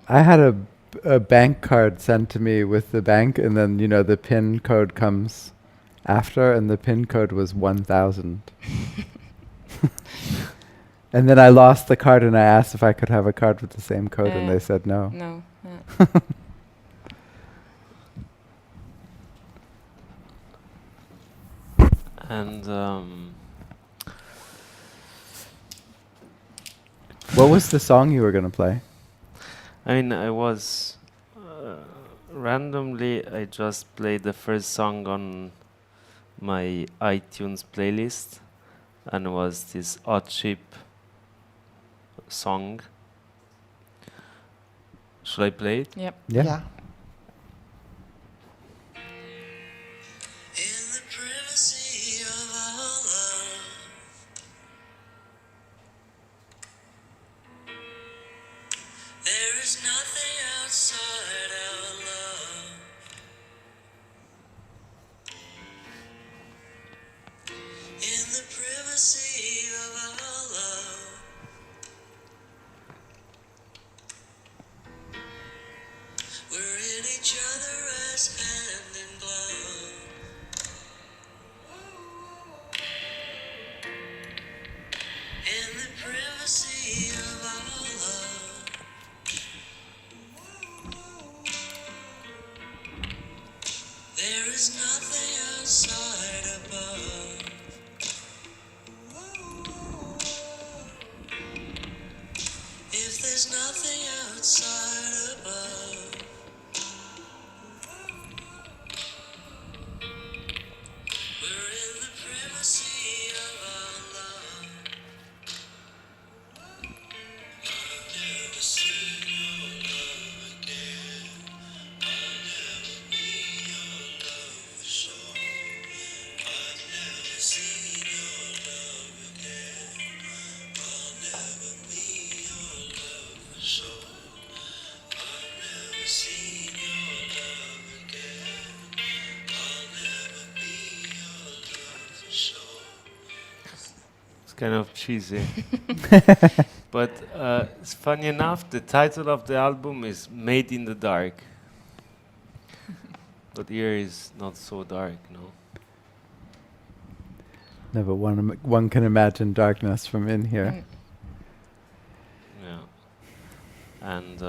I had a bank card sent to me with the bank, and then the PIN code comes after, and the PIN code was 1,000. And then I lost the card, and I asked if I could have a card with the same code, and they said no. No. And What was the song you were going to play? I mean, I was randomly, I just played the first song on my iTunes playlist, and it was this Odd Ship song. Should I play it? Yep. Yeah. In the privacy of our love, there is nothing outside our love. In the privacy of our love, we're in each other as hand in glove. In the privacy of our love, there is nothing outside above. If there's nothing outside above, we're in the privacy of our love. I've never seen your love again. I'll never be your love for sure. I've never seen your love again. I'll never be your love for sure. I've never seen your love again. I'll never be your love for sure. It's kind of cheesy. But it's funny enough, the title of the album is Made in the Dark. But here is not so dark, no? No, but one can imagine darkness from in here. Yeah. And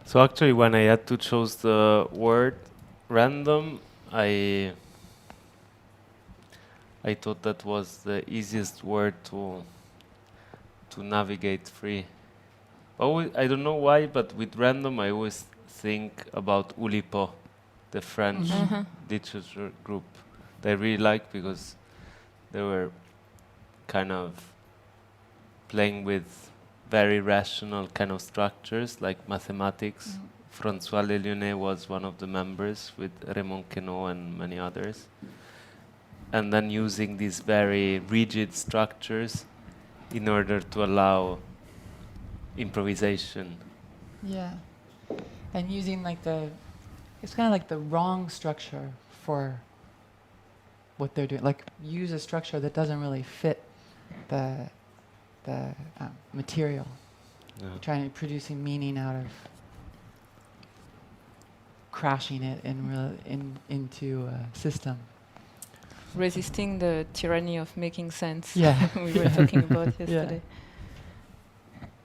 so actually when I had to choose the word random, I thought that was the easiest word to navigate free. I don't know why, but with random I always think about Oulipo, the French literature group that I really like because they were kind of playing with very rational kind of structures like mathematics. François Lelionet was one of the members with Raymond Queneau and many others. And then using these very rigid structures in order to allow improvisation. Yeah. And using it's kind of like the wrong structure for what they're doing. Like use a structure that doesn't really fit the material. Yeah. Trying to producing meaning out of crashing it into a system. Resisting the tyranny of making sense. Yeah. We were talking about yesterday.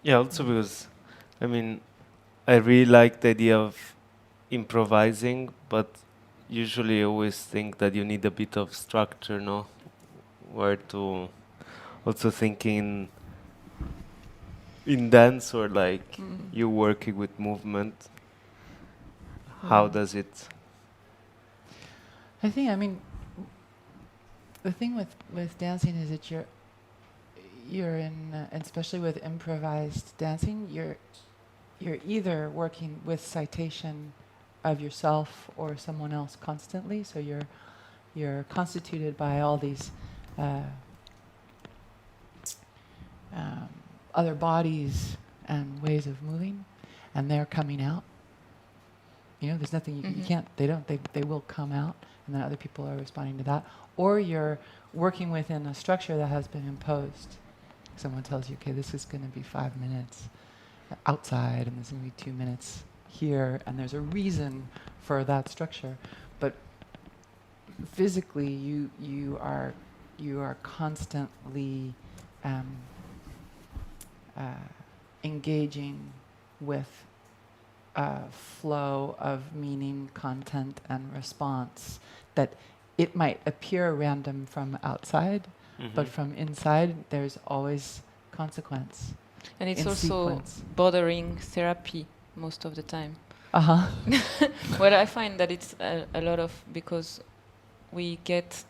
Yeah, also because, I mean, I really like the idea of improvising, but usually I always think that you need a bit of structure, no? Where to also thinking in dance or like you working with movement. How does it? I think, the thing with dancing is that you're in, and especially with improvised dancing, you're either working with citation of yourself or someone else constantly. So you're constituted by all these other bodies and ways of moving, and they're coming out. There's nothing you can't. They will come out, and then other people are responding to that. Or you're working within a structure that has been imposed. Someone tells you, okay, this is going to be 5 minutes, outside, and there's going to be 2 minutes here, and there's a reason for that structure. But physically, you are constantly engaging with a flow of meaning, content, and response that it might appear random from outside, but from inside, there's always consequence. And it's in also sequence. bordering therapy most of the time. Uh-huh. Well, I find that it's a lot of, because we get,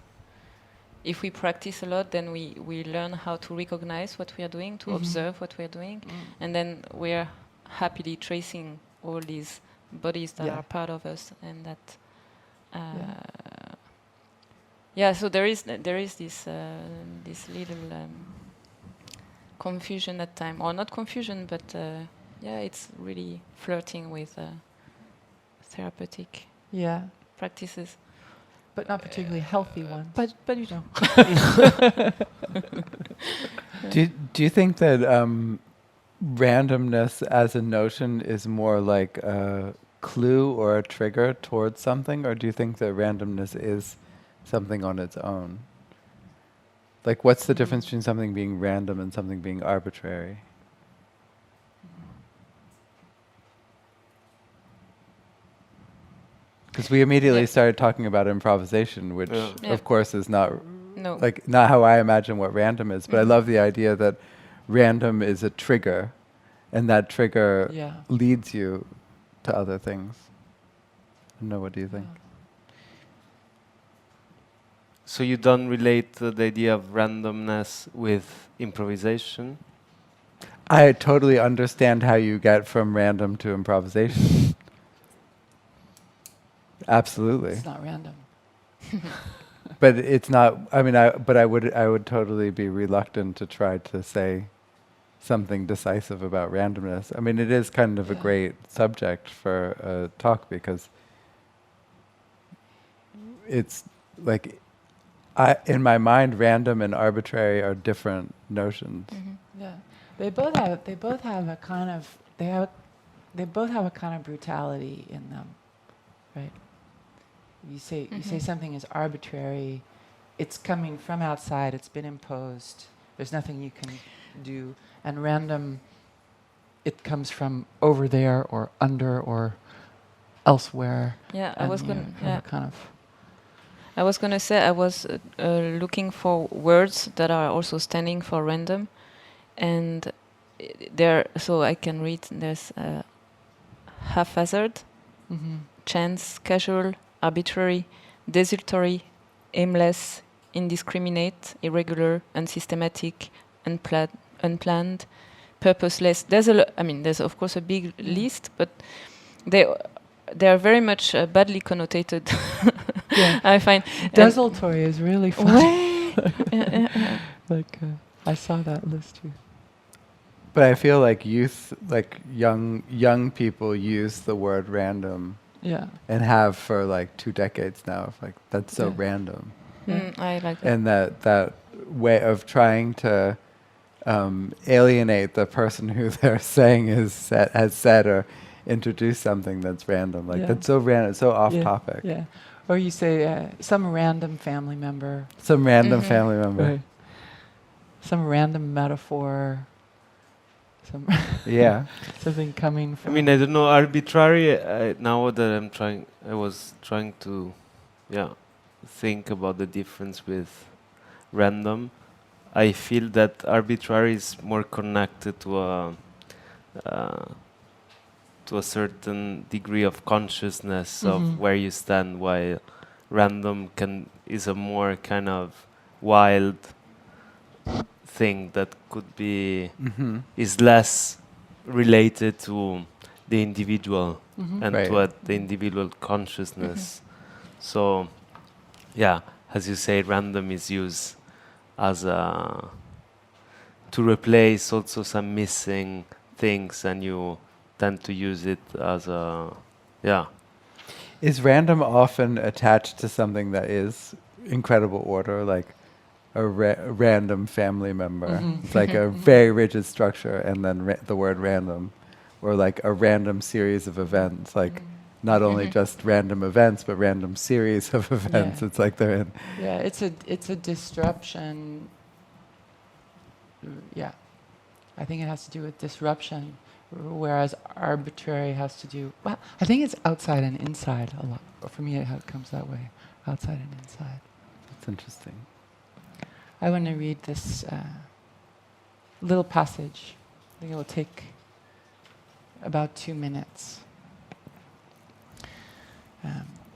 if we practice a lot, then we learn how to recognize what we are doing, to observe what we are doing, and then we are happily tracing all these bodies that are part of us, and that so there is this little confusion at time, or not confusion, but it's really flirting with therapeutic practices, But not particularly healthy ones. but you know. Do you think that randomness as a notion is more like a clue or a trigger towards something, or do you think that randomness is something on its own? Like, what's the difference between something being random and something being arbitrary? Because we immediately started talking about improvisation, which of course is not not how I imagine what random is. But I love the idea that random is a trigger, and that trigger leads you to other things. I don't know, what do you think? So you don't relate the idea of randomness with improvisation? I totally understand how you get from random to improvisation. Absolutely. It's not random. But it's not. I mean, I would totally be reluctant to try to say something decisive about randomness. I mean, it is kind of a great subject for a talk, because it's like, in my mind, random and arbitrary are different notions. Yeah, they both have a kind of brutality in them, right? You say something is arbitrary, it's coming from outside, it's been imposed, there's nothing you can do. And random, it comes from over there or under or elsewhere. Yeah, I was going to say, I was looking for words that are also standing for random, and so I can read. There's haphazard, chance, casual, arbitrary, desultory, aimless, indiscriminate, irregular, unsystematic, unplanned, purposeless. There's of course a big list, but they are very much badly connotated. I find desultory is really funny. Like I saw that list too. But I feel like youth, like young people, use the word random. And have for like 2 decades now. Like, that's so random. I like that. And that way of trying to alienate the person who they're saying has said or introduced something that's random. Like, that's so random, so off topic. Yeah. Or you say some random family member. Some random family member. Right. Some random metaphor. Something coming from. I mean, I don't know, arbitrary. Now that I was trying to, think about the difference with random. I feel that arbitrary is more connected to a certain degree of consciousness of where you stand, while random is a more kind of wild thing that could be is less related to the individual and to the individual consciousness. So, as you say, random is used as to replace also some missing things, and you tend to use it as Is random often attached to something that is incredible order, like a random family member? It's like a very rigid structure, and then the word random. or like a random series of events, like not only just random events, but random series of events. Yeah. It's like they're in. Yeah, it's a disruption. Yeah, I think it has to do with disruption, whereas arbitrary has to do. Well, I think it's outside and inside a lot. For me, it comes that way, outside and inside. That's interesting. I want to read this little passage. I think it will take about 2 minutes.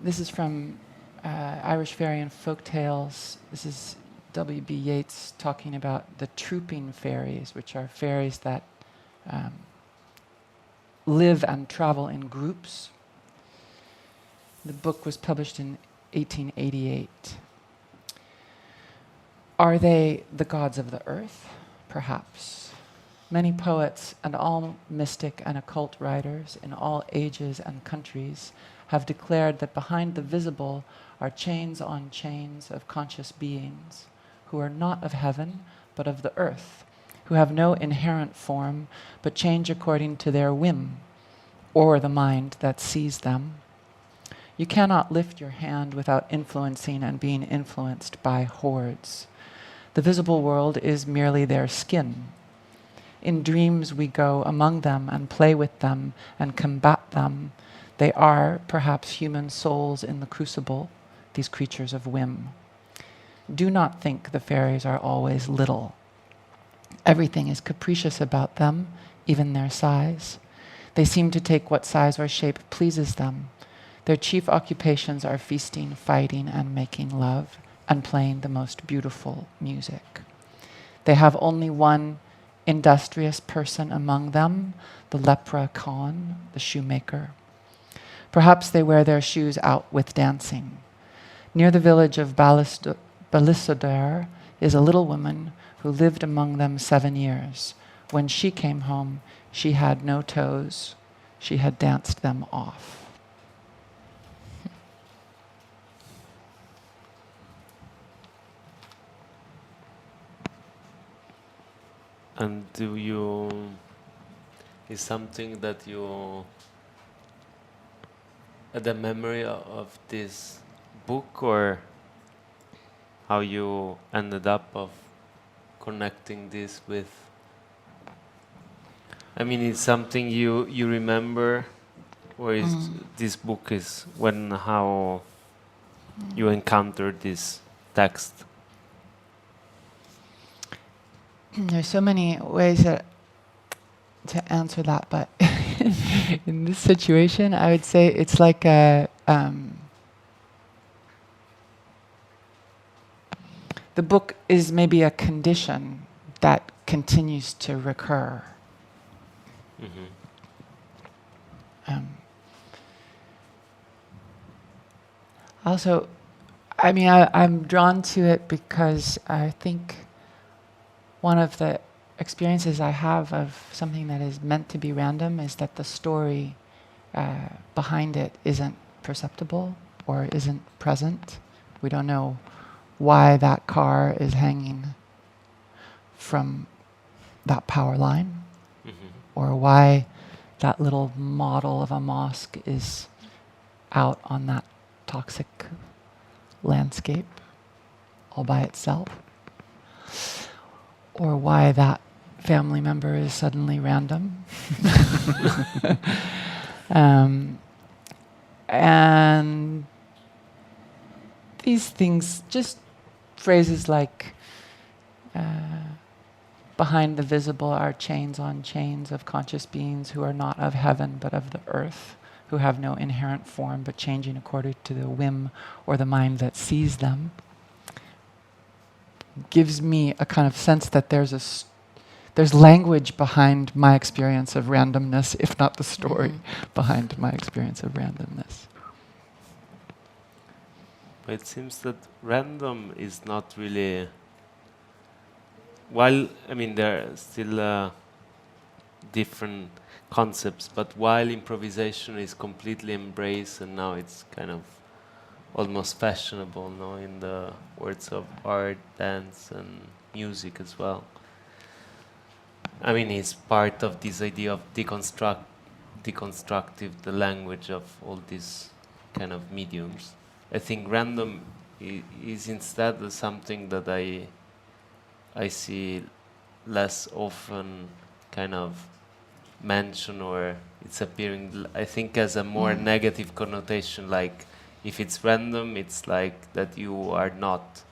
This is from Irish Fairy and Folk Tales. This is W.B. Yeats talking about the trooping fairies, which are fairies that live and travel in groups. The book was published in 1888. Are they the gods of the earth? Perhaps. Many poets and all mystic and occult writers in all ages and countries have declared that behind the visible are chains on chains of conscious beings who are not of heaven but of the earth, who have no inherent form but change according to their whim or the mind that sees them. You cannot lift your hand without influencing and being influenced by hordes. The visible world is merely their skin. In dreams we go among them and play with them and combat them. They are, perhaps, human souls in the crucible, these creatures of whim. Do not think the fairies are always little. Everything is capricious about them, even their size. They seem to take what size or shape pleases them. Their chief occupations are feasting, fighting, and making love, and playing the most beautiful music. They have only one industrious person among them, the leprechaun, the shoemaker. Perhaps they wear their shoes out with dancing. Near the village of Ballisodare is a little woman who lived among them 7 years. When she came home, she had no toes. She had danced them off. And is something that you, the memory of this book, or how you ended up of connecting this with, I mean, it's something you remember, or is this book is how you encountered this text? There's so many ways to answer that, but in this situation, I would say it's like the book is maybe a condition that continues to recur. Also, I mean, I'm drawn to it because I think one of the experiences I have of something that is meant to be random is that the story behind it isn't perceptible or isn't present. We don't know why that car is hanging from that power line, or why that little model of a mosque is out on that toxic landscape all by itself, or why that family member is suddenly random. And these things, just phrases like behind the visible are chains on chains of conscious beings who are not of heaven but of the earth, who have no inherent form but changing according to the whim or the mind that sees them, gives me a kind of sense that there's language behind my experience of randomness, if not the story behind my experience of randomness. But it seems that random is not really, while, I mean, there are still different concepts, but while improvisation is completely embraced, and now it's kind of almost fashionable, no, in the words of art, dance, and music as well. I mean, it's part of this idea of deconstruct deconstructive the language of all these kind of mediums. I think random is instead something that I see less often kind of mention, or it's appearing, I think, as a more negative connotation, like if it's random, it's like that you are not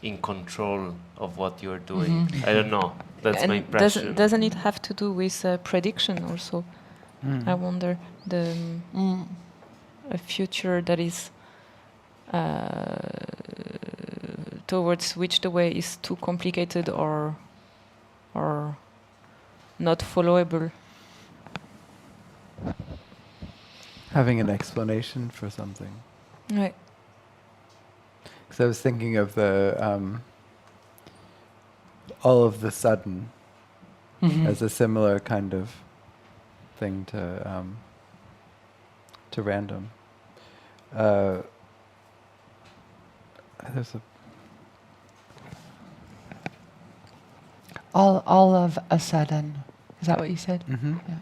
in control of what you're doing. I don't know. That's and my impression. Doesn't it have to do with prediction also? I wonder a future that is towards which the way is too complicated or not followable. Having an explanation for something. Right. Because I was thinking of the all of the sudden as a similar kind of thing to random. There's all of a sudden. Is that what you said? Yeah.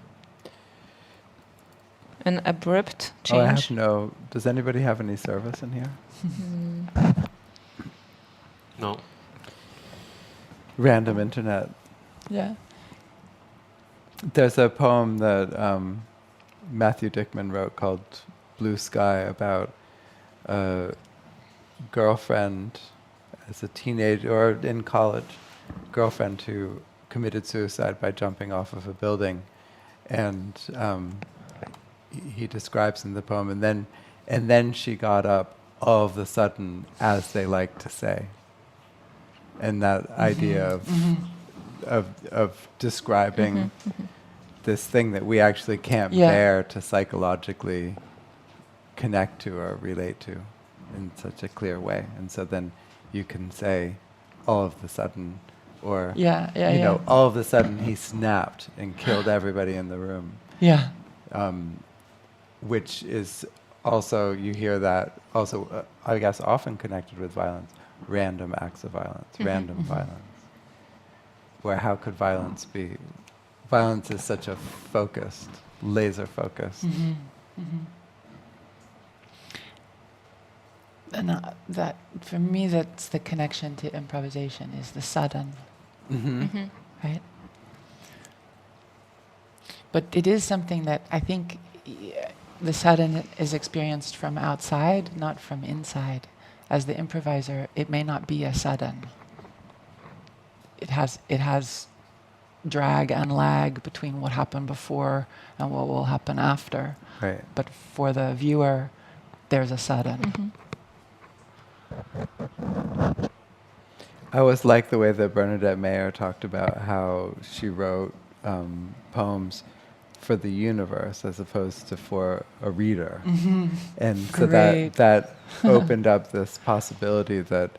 An abrupt change. Oh, I have no. Does anybody have any service in here? No. Random internet. Yeah. There's a poem that Matthew Dickman wrote called Blue Sky about a girlfriend as a teenager or in college, girlfriend who committed suicide by jumping off of a building, and he describes in the poem, and then she got up all of a sudden, as they like to say, and that idea of describing this thing that we actually can't bear to psychologically connect to or relate to in such a clear way, and so then you can say all of a sudden, or you know, all of a sudden he snapped and killed everybody in the room. Yeah. Which is also, you hear that also, I guess, often connected with violence, random acts of violence, random violence. Where how could violence be? Violence is such a focused, laser focused. And that, for me, that's the connection to improvisation, is the sudden. Right? But it is something that I think the sudden is experienced from outside, not from inside. As the improviser, it may not be a sudden. It has drag and lag between what happened before and what will happen after. Right. But for the viewer, there's a sudden. I always like the way that Bernadette Mayer talked about how she wrote poems for the universe as opposed to for a reader. And so that opened up this possibility that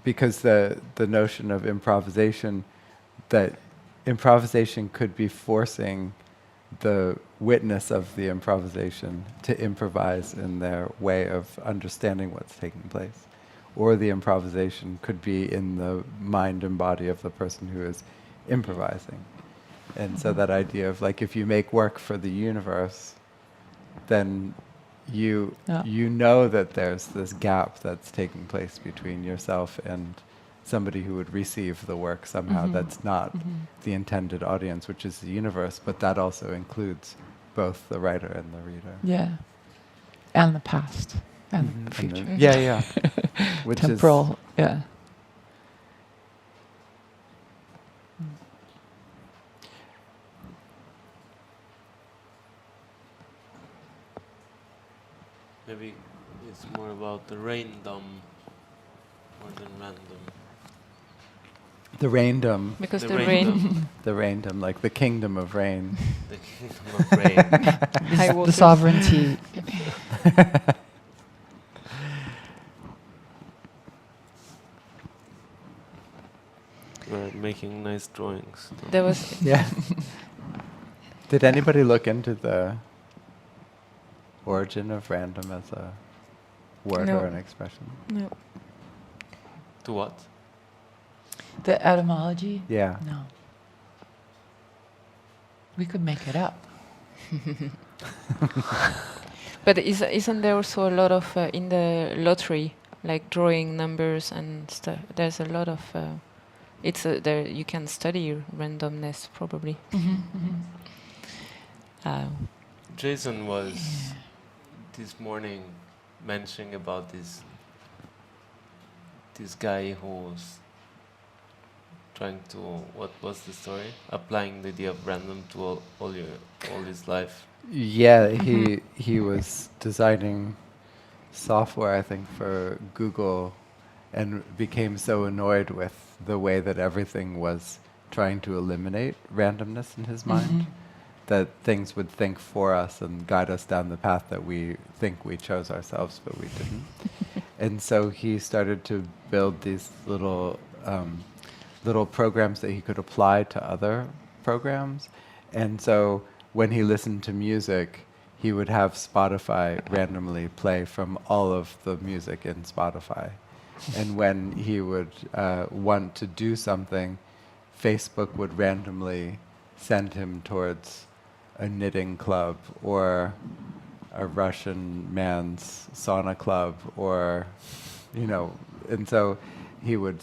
because the notion of improvisation, that improvisation could be forcing the witness of the improvisation to improvise in their way of understanding what's taking place. Or the improvisation could be in the mind and body of the person who is improvising. And so that idea of, like, if you make work for the universe, then you know that there's this gap that's taking place between yourself and somebody who would receive the work somehow that's not the intended audience, which is the universe, but that also includes both the writer and the reader. Yeah. And the past. And the future. Which temporal, is Maybe it's more about the random more than random. the raindom. Because The the raindom. rain, The raindom, like the kingdom of rain. The kingdom of rain. high the water. sovereignty. We're making nice drawings. There was Yeah. Did anybody look into the origin of random as a word No. or an expression? no. To what? The etymology? Yeah. No. We could make it up. But isn't there also a lot of in the lottery, like drawing numbers and stuff? There's a lot of. It's there. You can study randomness probably. Jason was this morning mentioning about this guy who was trying to, what was the story? Applying the idea of random to all his life. Yeah, he was designing software, I think, for Google, and became so annoyed with the way that everything was trying to eliminate randomness in his mind, that things would think for us and guide us down the path that we think we chose ourselves, but we didn't. And so he started to build these little programs that he could apply to other programs. And so when he listened to music, he would have Spotify randomly play from all of the music in Spotify. And when he would want to do something, Facebook would randomly send him towards a knitting club or a Russian man's sauna club, or, and so he would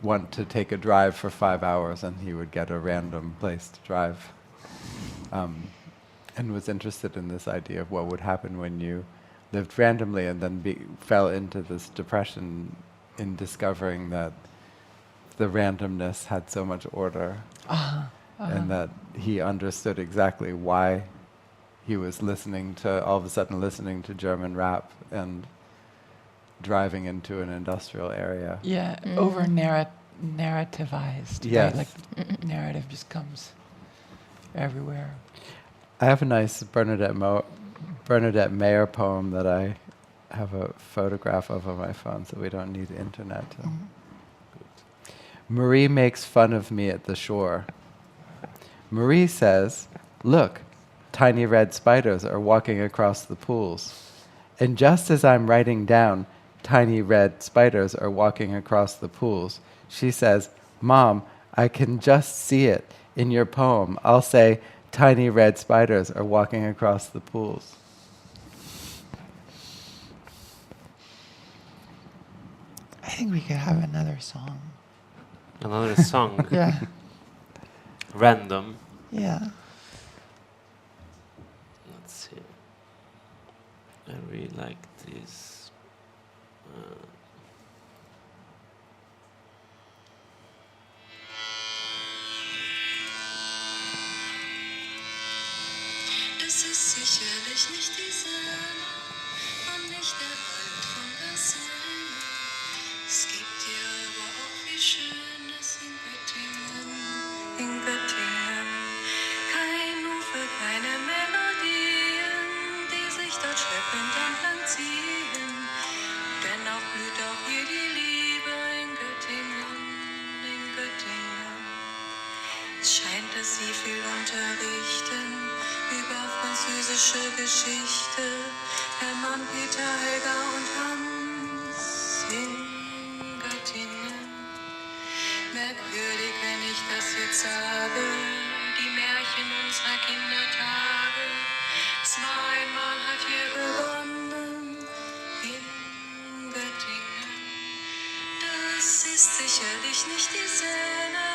want to take a drive for 5 hours, and he would get a random place to drive. And was interested in this idea of what would happen when you lived randomly, and then fell into this depression in discovering that the randomness had so much order, and that he understood exactly why he was all of a sudden listening to German rap and driving into an industrial area. Yeah, over narrativized. Yes. Right? Like narrative just comes everywhere. I have a nice Bernadette Mayer poem that I have a photograph of on my phone, so we don't need internet. Marie makes fun of me at the shore. Marie says, "Look, tiny red spiders are walking across the pools." And just as I'm writing down, "Tiny red spiders are walking across the pools," she says, "Mom, I can just see it. In your poem, I'll say, 'Tiny red spiders are walking across the pools.'" I think we could have another song. Another song? Yeah. Random? Yeah. Let's see. I really like this. Es ist sicherlich nicht die Sonne und nicht der Wald von der Seine. Es gibt ja aber auch viel Schönes in Göttingen, in Göttingen. Kein Ufer, keine Melodien, die sich dort schleppend entlang ziehen. Dennoch blüht auch hier die Liebe in Göttingen, in Göttingen. Es scheint, dass sie viel unterrichten über französische Geschichte. Hermann, Peter, Helga und Hans in Göttingen. Merkwürdig, wenn ich das jetzt sage, die Märchen unserer Kindertage. Es war einmal, hat hier begonnen in Göttingen. Das ist sicherlich nicht die Seine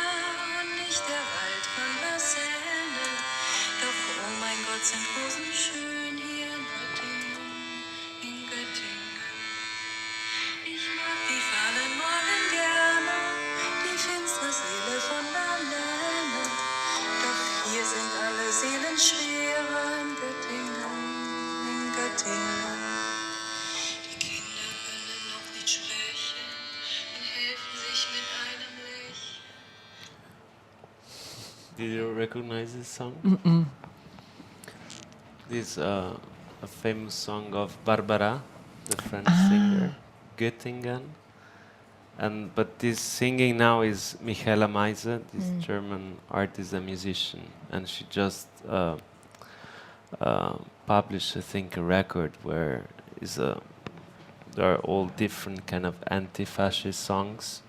und nicht der Wald von der Seine. Doch, oh mein Gott, sind Rosen schön hier in Göttingen, in Göttingen. Ich mag die fahlen Morgen gerne, die finstere Seele von Marlene. Doch hier sind alle Seelen schwerer in Göttingen, in Göttingen. Die Kinder können noch nicht sprechen und helfen sich mit einem Lächeln. Did you recognize this song? This is a famous song of Barbara, the French singer, Göttingen. But this singing now is Michaela Meise, this German artist and musician, and she just published, I think, a record where there are all different kind of anti-fascist songs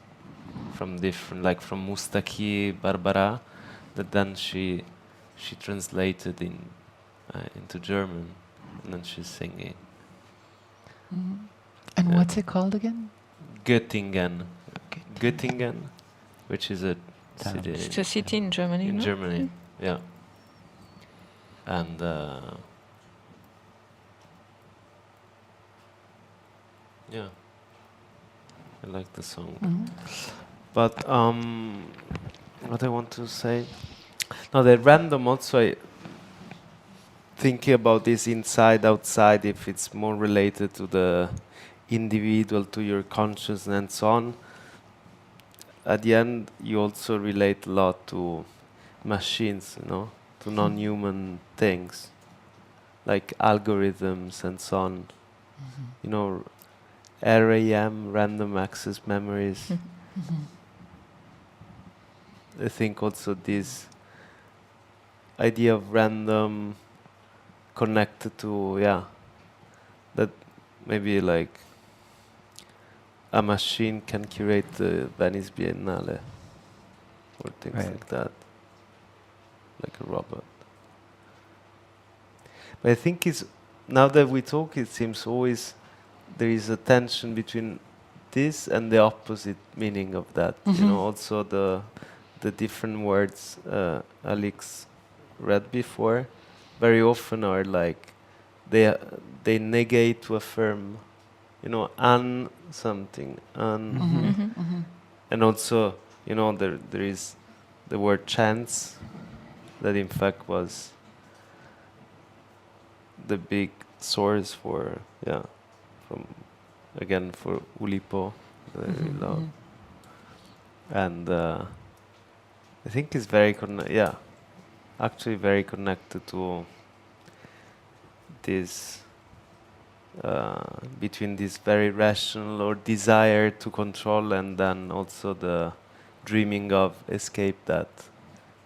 from different, like from Mustaki, Barbara, that then she she translated into German, and then she's singing. And what's it called again? Göttingen, which is a city. It's a city in Germany. In Germany, yeah. And yeah, I like the song. But what I want to say, no, the random also. Thinking about this inside, outside, if it's more related to the individual, to your consciousness and so on. At the end, you also relate a lot to machines, to non-human things, like algorithms and so on. RAM, random access memories. I think also this idea of random connected to, that maybe like a machine can curate the Venice Biennale or things like that, like a robot. But I think now that we talk, it seems always there is a tension between this and the opposite meaning of that. Also the different words Alix read before very often are like they negate to affirm, something, and also there is the word chance that in fact was the big source for Oulipo that I really love, and I think it's very actually very connected to this between this very rational or desire to control and then also the dreaming of escape that,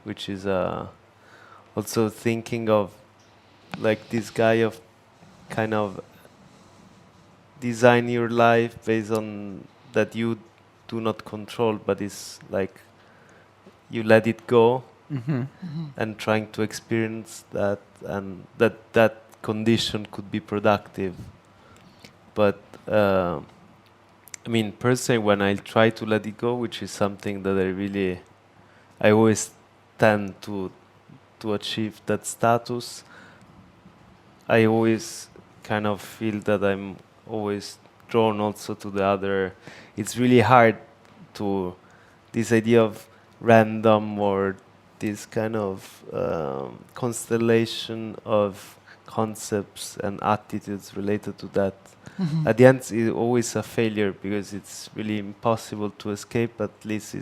which is also thinking of like this guy of kind of design your life based on that you do not control, but it's like you let it go. And trying to experience that, and that condition could be productive. But I mean, personally, when I try to let it go, which is something that I always tend to achieve that status, I always kind of feel that I'm always drawn also to the other. It's really hard to this idea of random or this kind of constellation of concepts and attitudes related to that. At the end, it's always a failure because it's really impossible to escape. At least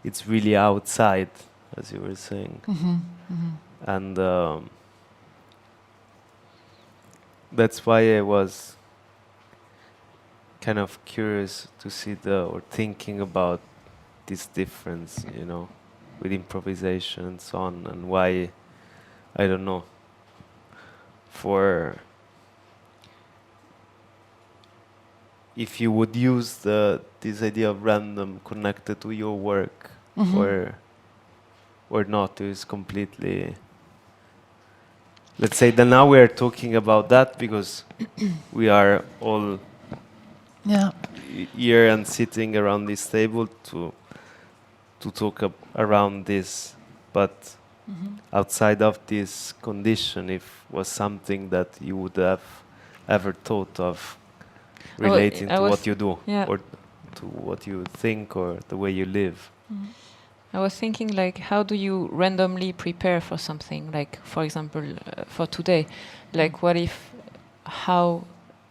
it's really outside, as you were saying, and that's why I was kind of curious to see or thinking about this difference, with improvisation and so on, and why, I don't know, if you would use this idea of random connected to your work, or not, is completely, let's say that now we are talking about that because we are all here and sitting around this table to talk around this, but outside of this condition, if was something that you would have ever thought of relating to what you do or to what you think or the way you live. I was thinking, like, how do you randomly prepare for something? Like, for example, for today, like, what if, how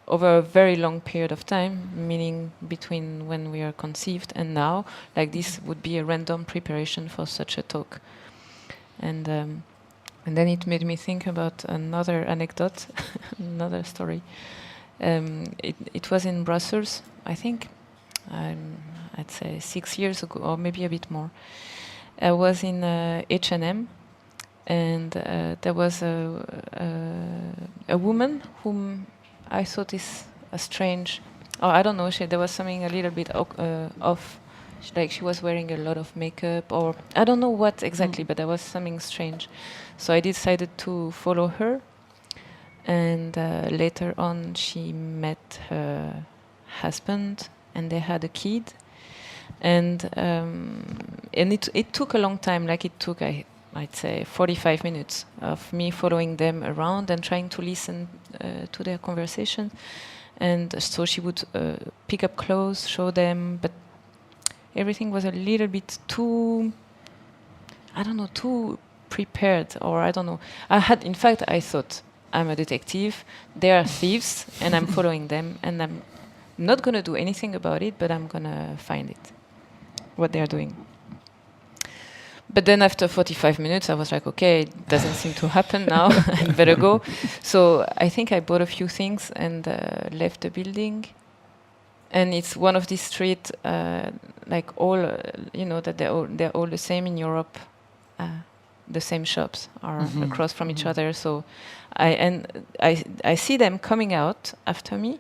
over a very long period of time, meaning between when we are conceived and now, like this would be a random preparation for such a talk. And then it made me think about another anecdote, another story. It was in Brussels, I think, I'd say 6 years ago, or maybe a bit more. I was in H&M, and there was a woman whom I thought is a strange, or I don't know, there was something a little bit off. She was wearing a lot of makeup, or I don't know what exactly, but there was something strange. So I decided to follow her, and later on she met her husband, and they had a kid. And it took a long time. Like it took, I'd say, 45 minutes of me following them around and trying to listen to their conversation. And so she would pick up clothes, show them, but everything was a little bit too, I don't know, too prepared, or I don't know. In fact, I thought, I'm a detective, they are thieves, and I'm following them, and I'm not going to do anything about it, but I'm going to find it, what they are doing. But then after 45 minutes, I was like, okay, it doesn't seem to happen now. I better go. So I think I bought a few things and left the building. And it's one of these streets, like all, that they're all the same in Europe. The same shops are across from each other. So I see them coming out after me,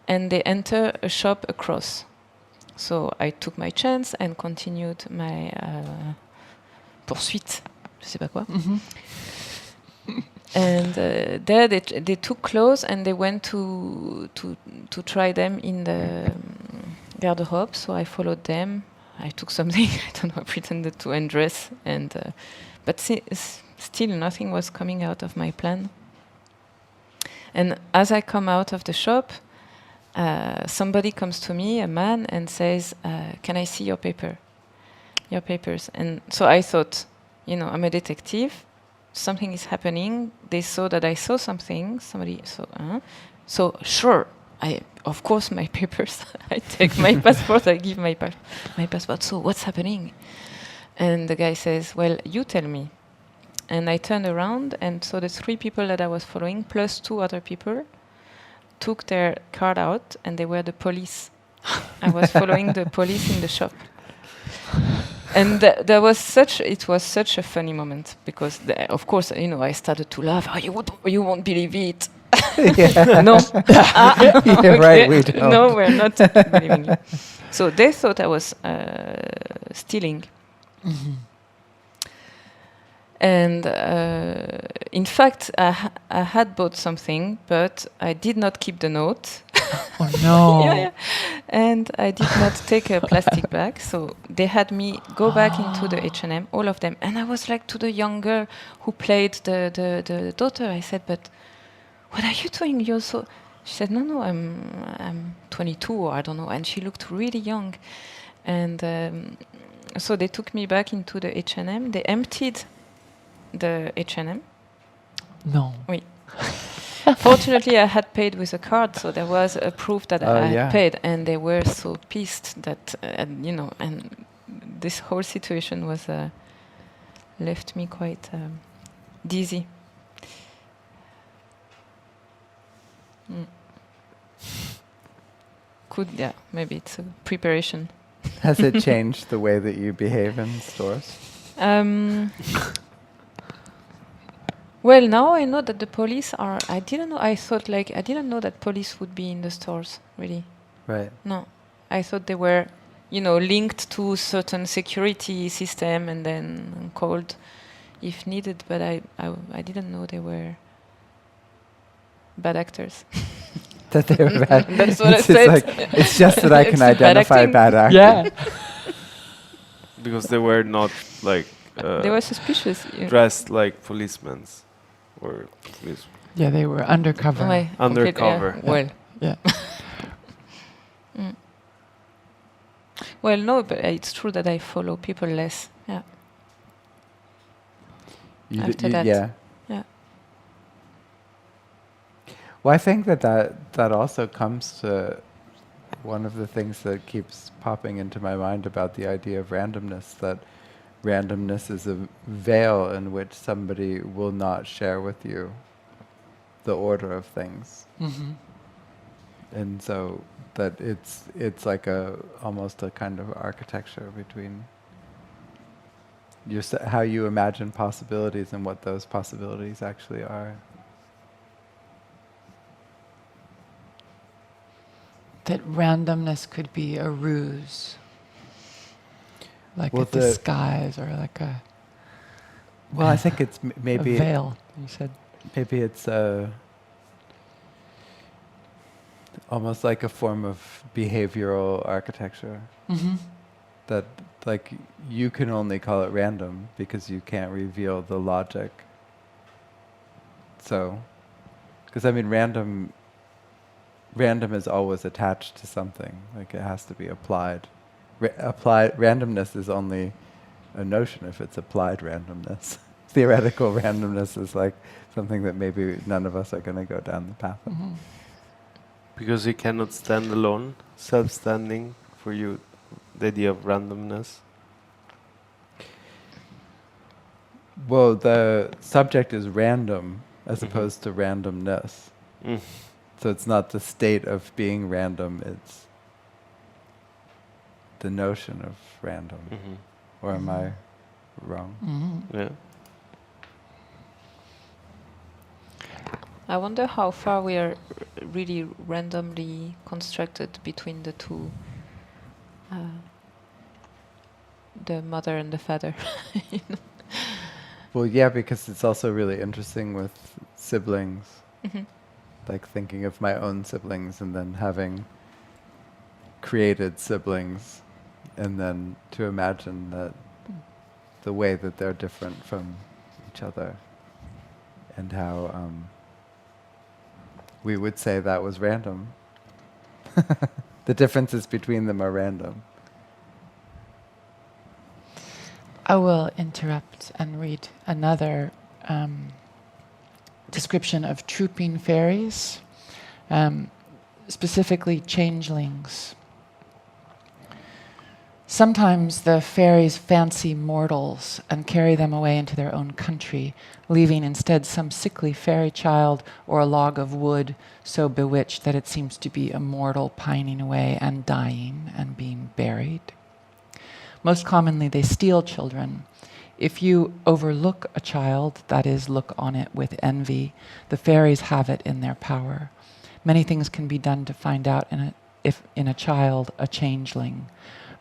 and they enter a shop across. So I took my chance and continued my poursuite, je sais pas quoi. And there they took clothes and they went to try them in the garde-robe. So I followed them. I took something, I don't know, I pretended to undress, and but still nothing was coming out of my plan. And as I come out of the shop, somebody comes to me, a man, and says, "Can I see your papers?" And so I thought, I'm a detective. Something is happening. They saw that I saw something. Somebody saw. So sure, of course my papers. I take my passport. I give my passport. So what's happening? And the guy says, "Well, you tell me." And I turned around, and so the 3 people that I was following, plus 2 other people, took their card out, and they were the police. I was following the police in the shop. And it was such a funny moment, because of course, I started to laugh. You won't believe it. No. Okay. Right, we don't. No, we're not believing you. So they thought I was stealing. And in fact, I had bought something, but I did not keep the note. Oh no! Yeah. And I did not take a plastic bag, so they had me go back into the H&M, all of them. And I was like, to the young girl who played the daughter, I said, "But what are you doing? You're so..." She said, "No, I'm 22, or I don't know." And she looked really young. And so they took me back into the H&M. They emptied the H&M. No. Oui. Fortunately, I had paid with a card, so there was a proof that I had paid, and they were so pissed that, and this whole situation was left me quite dizzy. Maybe it's a preparation. Has it changed the way that you behave in stores? Well, now I know that the police are... I didn't know. I thought, I didn't know that police would be in the stores, really. Right. No. I thought they were, linked to certain security system and then called if needed, but I didn't know they were bad actors. That they were bad. That's what I said. It's just that I can identify bad acting. Yeah. Because they were not they were suspicious. Dressed like policemen. Or police. Yeah, they were undercover. Undercover. Okay, well. Yeah. Well, no, but it's true that I follow people less. Yeah. After that. Yeah. Yeah. Well, I think that also comes to one of the things that keeps popping into my mind about the idea of randomness, that randomness is a veil in which somebody will not share with you the order of things. Mm-hmm. And so that it's like almost a kind of architecture between how you imagine possibilities and what those possibilities actually are. That randomness could be a ruse. like a disguise or like a... Well, I think it's maybe... a veil, you said. Maybe it's almost like a form of behavioral architecture. Mm-hmm. That, like, you can only call it random because you can't reveal the logic. So, because I mean, random is always attached to something. Like, it has to be applied. Randomness is only a notion if it's applied randomness. Theoretical randomness is like something that maybe none of us are going to go down the path of. Mm-hmm. Because you cannot stand alone, self-standing for you, the idea of randomness. Well, the subject is random as opposed to randomness. Mm. So it's not the state of being random, it's the notion of random. Mm-hmm. Or am I wrong? Mm-hmm. Yeah. I wonder how far we are really randomly constructed between the two, the mother and the father. Well, yeah, because it's also really interesting with siblings. Mm-hmm. Like thinking of my own siblings and then having created siblings, and then to imagine that the way that they're different from each other, and how we would say that was random. The differences between them are random. I will interrupt and read another description of trooping fairies, specifically changelings. Sometimes the fairies fancy mortals and carry them away into their own country, leaving instead some sickly fairy child or a log of wood so bewitched that it seems to be a mortal pining away and dying and being buried. Most commonly they steal children. If you overlook a child, that is, look on it with envy, the fairies have it in their power. Many things can be done to find out if in a child a changeling.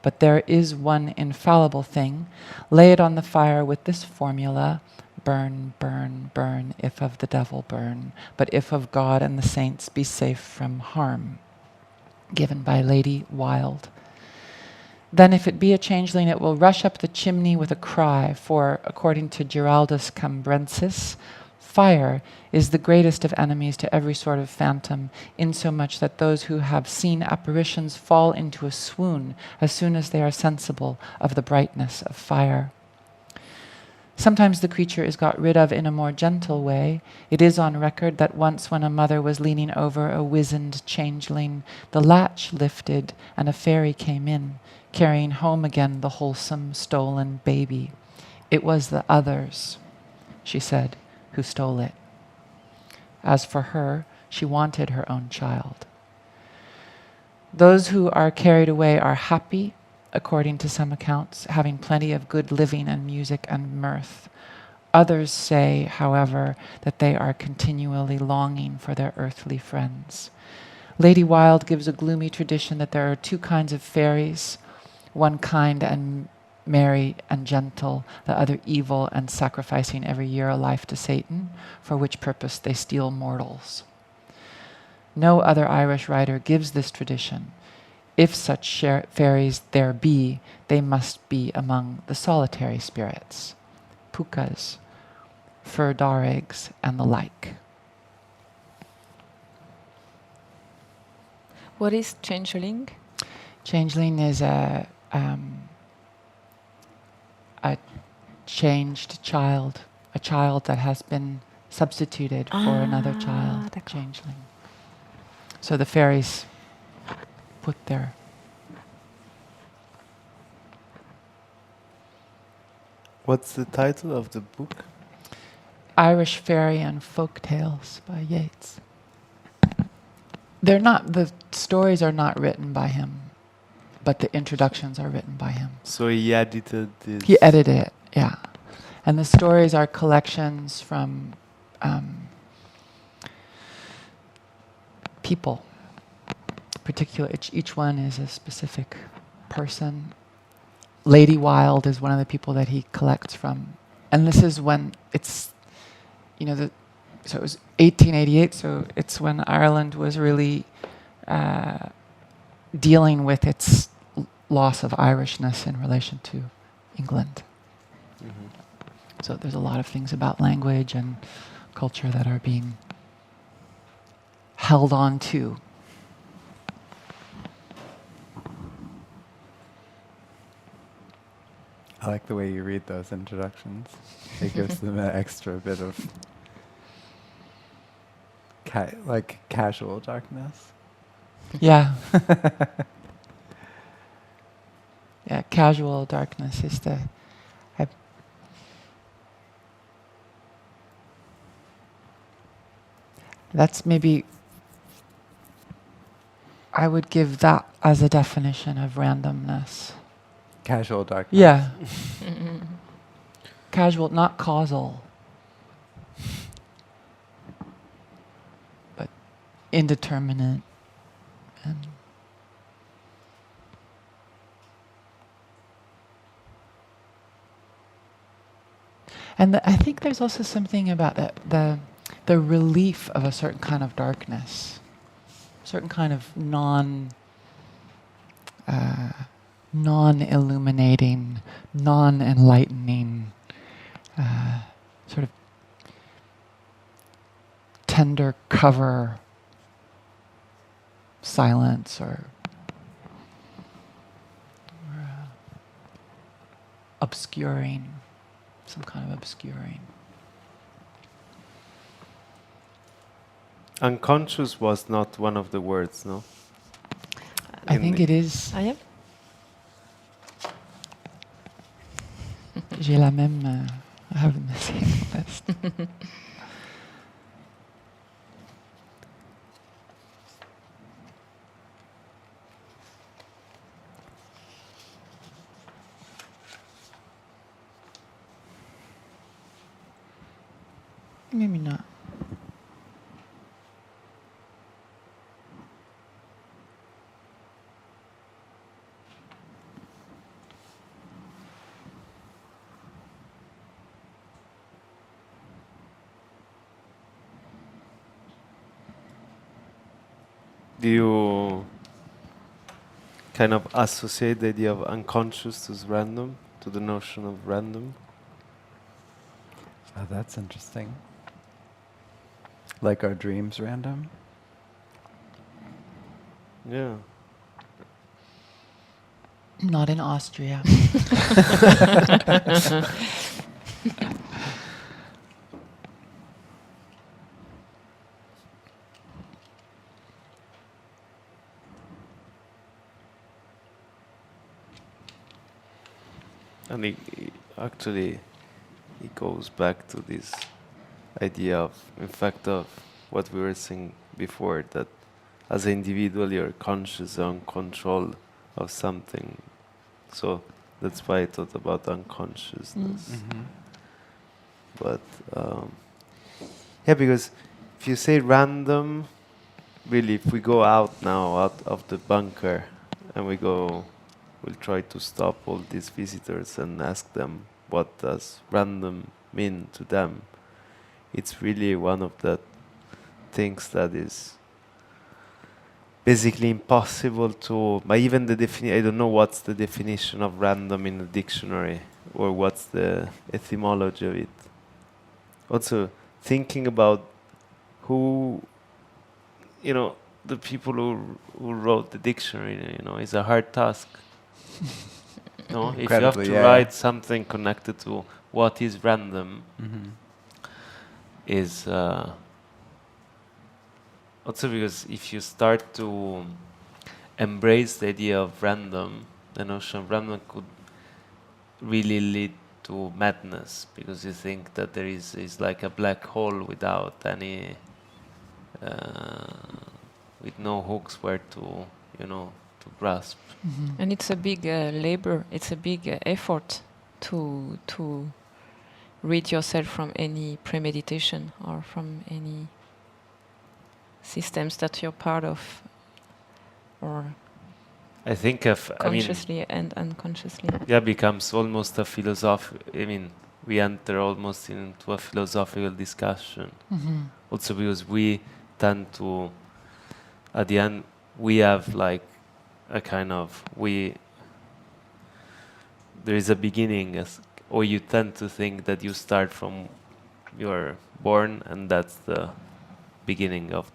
But there is one infallible thing. Lay it on the fire with this formula: burn, burn, burn, if of the devil burn, but if of God and the saints be safe from harm. Given by Lady Wilde. Then if it be a changeling, it will rush up the chimney with a cry, for, according to Giraldus Cambrensis, fire is the greatest of enemies to every sort of phantom, insomuch that those who have seen apparitions fall into a swoon as soon as they are sensible of the brightness of fire. Sometimes the creature is got rid of in a more gentle way. It is on record that once when a mother was leaning over a wizened changeling, the latch lifted and a fairy came in, carrying home again the wholesome stolen baby. It was the others, she said, who stole it. As for her, she wanted her own child. Those who are carried away are happy, according to some accounts, having plenty of good living and music and mirth. Others say, however, that they are continually longing for their earthly friends. Lady Wilde gives a gloomy tradition that there are two kinds of fairies, one kind and merry and gentle, the other evil and sacrificing every year a life to Satan, for which purpose they steal mortals. No other Irish writer gives this tradition. If such fairies there be, they must be among the solitary spirits, pukas, fur darrigs, and the like. What is changeling? Changeling is a changed child, a child that has been substituted for another child, changeling. So the fairies put their... What's the title of the book? Irish Fairy and Folk Tales by Yeats. They're not, the stories are not written by him, but the introductions are written by him. So he edited this? He edited it, yeah. And the stories are collections from people. Particular, each one is a specific person. Lady Wilde is one of the people that he collects from. And this is when it's, so it was 1888, so it's when Ireland was really dealing with its loss of Irishness in relation to England. Mm-hmm. So there's a lot of things about language and culture that are being held on to. I like the way you read those introductions. It gives them an extra bit of casual darkness. Yeah. Yeah, casual darkness is that's maybe, I would give that as a definition of randomness. Casual darkness. Yeah. Casual, not causal, but indeterminate. And I think there's also something about the relief of a certain kind of darkness, certain kind of non-illuminating, non-enlightening, sort of tender cover silence or obscuring, some kind of obscuring. Unconscious was not one of the words, no? I think it is. Ah, yeah. J'ai la même. I have the same list. Maybe not. Do you kind of associate the idea of unconscious to random, to the notion of random? Oh, that's interesting. Like our dreams random? Yeah. Not in Austria. And it goes back to this idea of, in fact, of what we were saying before, that as an individual you're conscious and control of something. So that's why I thought about unconsciousness. Mm-hmm. But yeah, because if you say random, really, if we go out now, out of the bunker, and we'll try to stop all these visitors and ask them what does random mean to them. It's really one of the things that is basically impossible to, but even I don't know what's the definition of random in the dictionary, or what's the etymology of it. Also, thinking about who, the people who wrote the dictionary, is a hard task. No, if you have to write something connected to what is random, is also because if you start to embrace the idea of random, the notion of random could really lead to madness, because you think that there is like a black hole without any, with no hooks where to, to grasp. Mm-hmm. And it's a big labor. It's a big effort to rid yourself from any premeditation or from any systems that you're part of. Or I think consciously and unconsciously. Yeah, becomes almost a philosophy. I mean, we enter almost into a philosophical discussion. Also because we tend to, at the end, we have like a kind of there is a beginning, or you tend to think that you start from you're born, and that's the beginning of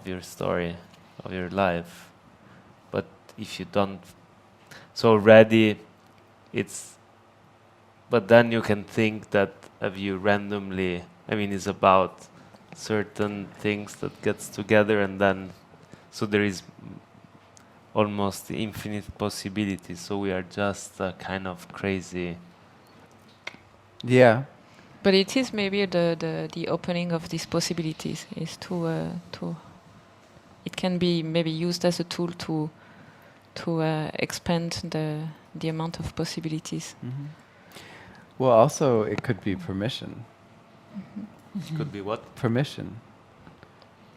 your story, of your life. But if you don't, so already but then you can think that if you randomly, I mean, it's about certain things that gets together, and then, so there is almost infinite possibilities. So we are just kind of crazy. Yeah. But it is maybe the opening of these possibilities is to it can be maybe used as a tool to expand the amount of possibilities. Well, also it could be permission. Could be what? Permission.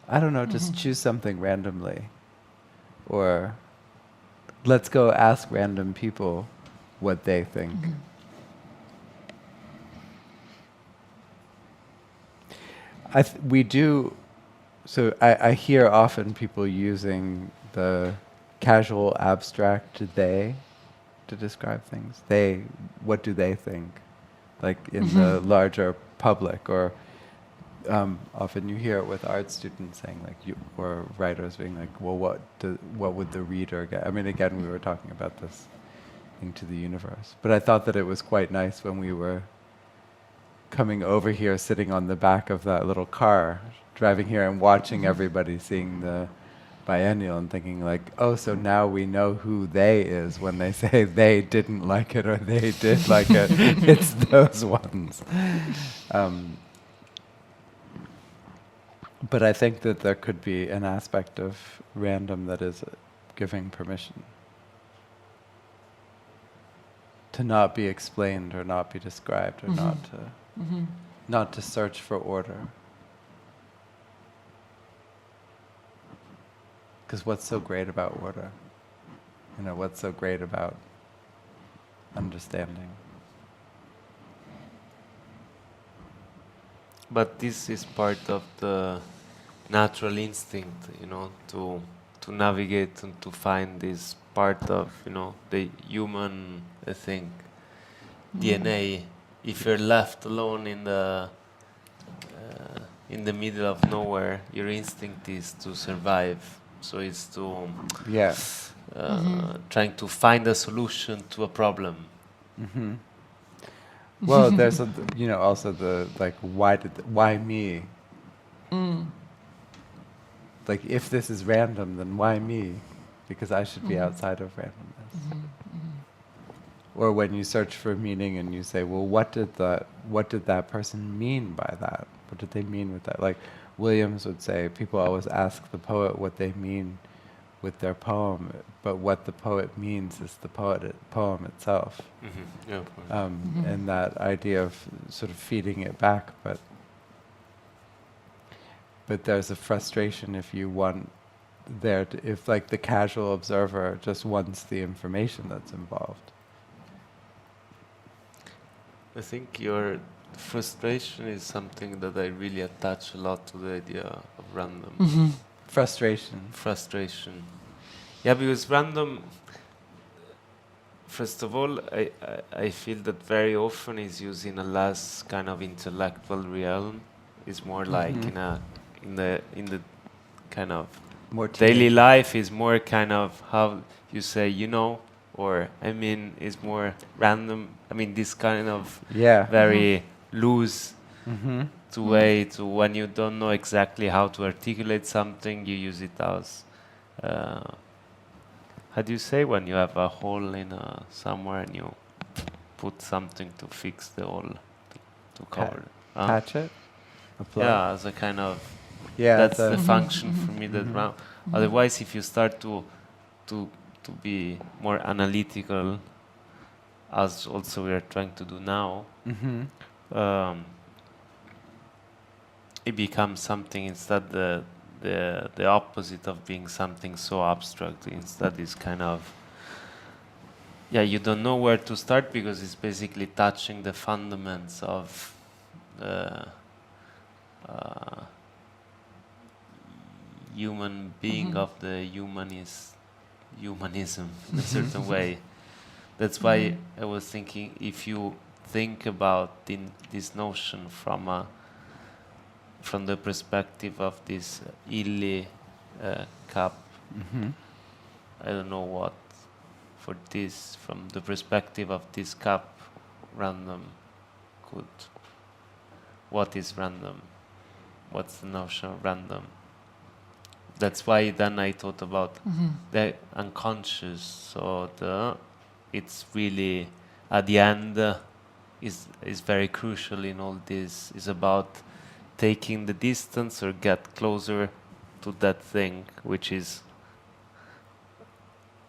I don't know, just choose something randomly. Or let's go ask random people what they think. We do, so I hear often people using the casual abstract they to describe things. They, what do they think? Like in the larger public, or often you hear it with art students saying like, or writers being like, well, what would the reader get? I mean, again, we were talking about this thing to the universe. But I thought that it was quite nice when we were coming over here, sitting on the back of that little car, driving here and watching everybody seeing the biennial and thinking like, oh, so now we know who they is when they say they didn't like it or they did like it. It's those ones. But I think that there could be an aspect of random that is giving permission to not be explained or not be described or not to search for order. Because what's so great about order? You know, what's so great about understanding? But this is part of the natural instinct, you know, to navigate and to find this part of, you know, the human, I think, DNA. If you're left alone in the middle of nowhere, your instinct is to survive. So it's to trying to find a solution to a problem. Well, there's also the like, why me? Like, if this is random, then why me? Because I should be outside of randomness. Or when you search for meaning and you say, well, what did that person mean by that? What did they mean with that? Like Williams would say, people always ask the poet what they mean with their poem, but what the poet means is the poem itself. Yeah, and that idea of sort of feeding it back, but there's a frustration if you want if like the casual observer just wants the information that's involved. I think your frustration is something that I really attach a lot to the idea of random. Frustration. Yeah, because random, first of all, I feel that very often is used in a less kind of intellectual realm. It's more like in the kind of more daily life is more kind of how you say, you know, or I mean, is more random. I mean, this kind of very loose way to when you don't know exactly how to articulate something, you use it as how do you say when you have a hole in somewhere and you put something to fix the hole to cover it? Patch it? Yeah, as a kind of that's the function for me. That otherwise, if you start to be more analytical, as also we are trying to do now, it becomes something instead the opposite of being something so abstract. Instead, is kind of, you don't know where to start because it's basically touching the fundamentals of human being, of the humanism in a certain way. That's why I was thinking, if you think about this notion from the perspective of this illy cup, I don't know what for this, from the perspective of this cup, random what is random? What's the notion of random? That's why then I thought about the unconscious. So it's really at the end is very crucial in all this. Is about taking the distance or get closer to that thing which is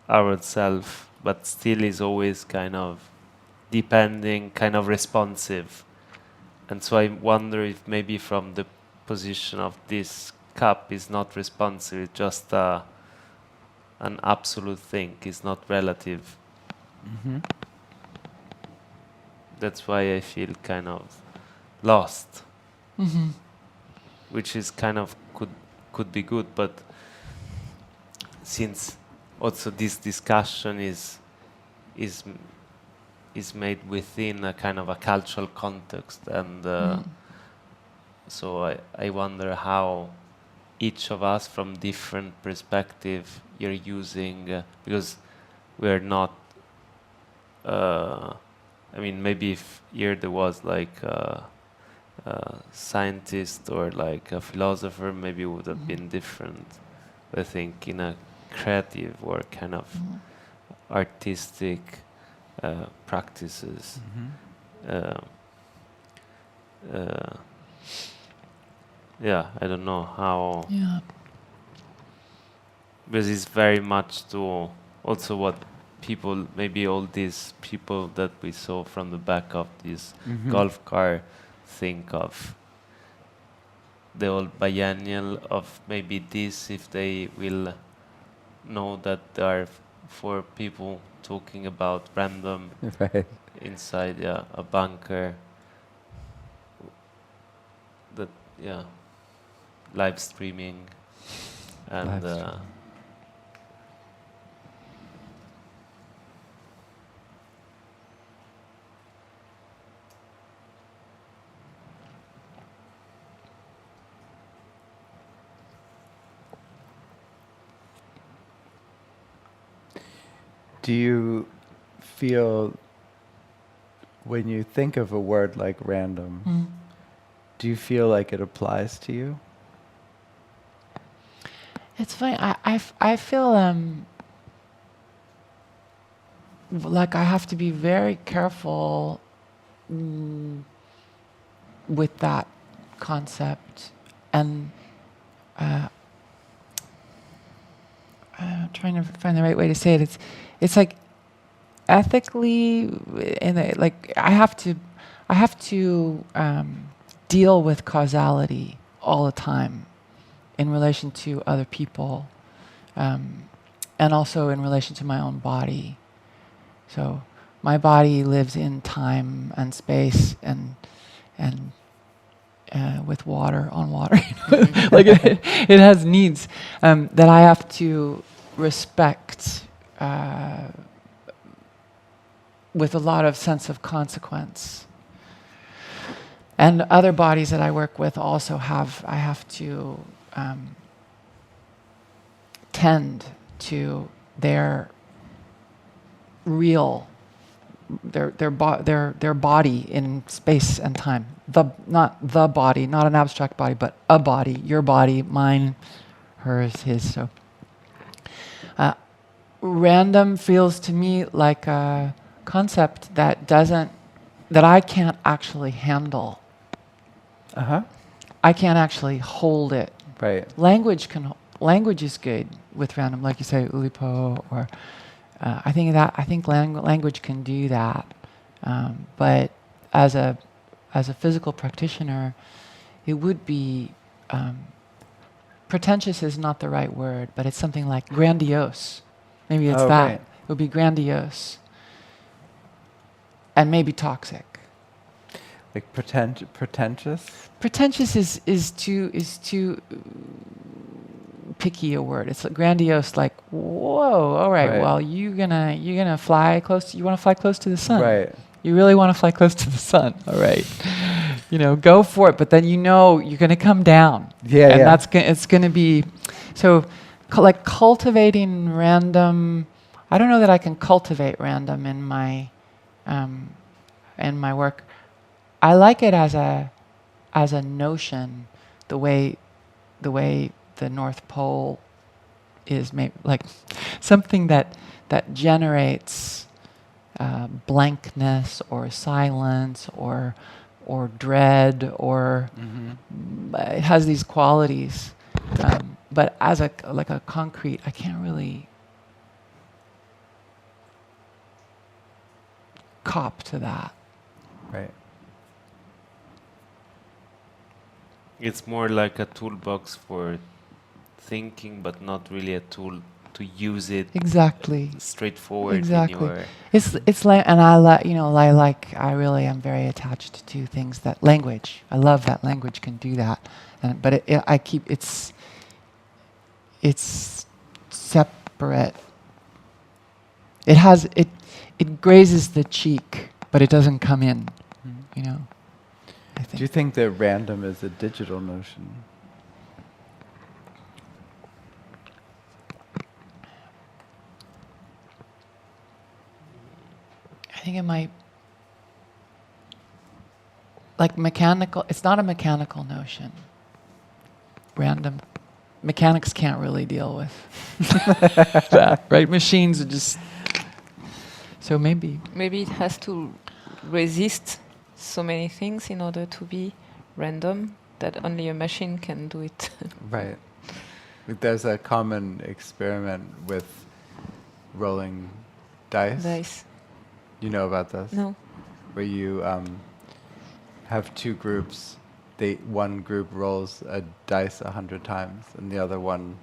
our self, but still is always kind of depending, kind of responsive. And so I wonder if maybe from the position of this cup is not responsive, it's just an absolute thing, it's not relative. That's why I feel kind of lost, which is kind of could be good, but since also this discussion is made within a kind of a cultural context, and so I wonder how each of us from different perspective you're using, because we're not I mean, maybe if here there was like a scientist or like a philosopher, maybe it would have been different. I think in a creative or kind of artistic practices, I don't know how. Because it's very much to also what people, maybe all these people that we saw from the back of this golf car, think of the old biennial of maybe this, if they will know that there are four people talking about random inside a bunker, that live streaming and do you feel, when you think of a word like random, do you feel like it applies to you? It's funny. I feel like I have to be very careful with that concept, and I'm trying to find the right way to say it. It's like ethically, like I have to deal with causality all the time in relation to other people, and also in relation to my own body. So my body lives in time and space and with water, on water. Like it has needs that I have to respect with a lot of sense of consequence. And other bodies that I work with also I have to tend to their real, their body in space and time. Not the body, not an abstract body, but a body. Your body, mine, hers, his. So random feels to me like a concept that I can't actually handle. I can't actually hold it. Right. Language is good with random, like you say, ulipo, or I think language can do that. But as a physical practitioner, it would be pretentious is not the right word, but it's something like grandiose. Maybe it's that. Right. It would be grandiose. And maybe toxic. Like pretentious? Pretentious is too picky a word. It's grandiose, like, whoa, all right, well, you're gonna fly close. You want to fly close to the sun, right? You really want to fly close to the sun, all right? Go for it. But then you're gonna come down, and it's gonna be so. Like cultivating random. I don't know that I can cultivate random in my work. I like it as a notion, the way the North Pole is like something that generates blankness or silence or dread or it has these qualities. But as a concrete, I can't really cop to that. Right. It's more like a toolbox for thinking, but not really a tool to use it exactly straightforward. Exactly. It's like, and I really am very attached to things that language. I love that language can do that, but it's separate. It grazes the cheek, but it doesn't come in. I think. Do you think that random is a digital notion? I think it might, like mechanical. It's not a mechanical notion. Random. Mechanics can't really deal with that, right? Machines are just. So maybe it has to resist so many things in order to be random that only a machine can do it. Right. There's a common experiment with rolling dice. You know about this? No. Where you have two groups. One group rolls a dice 100 times, and the other one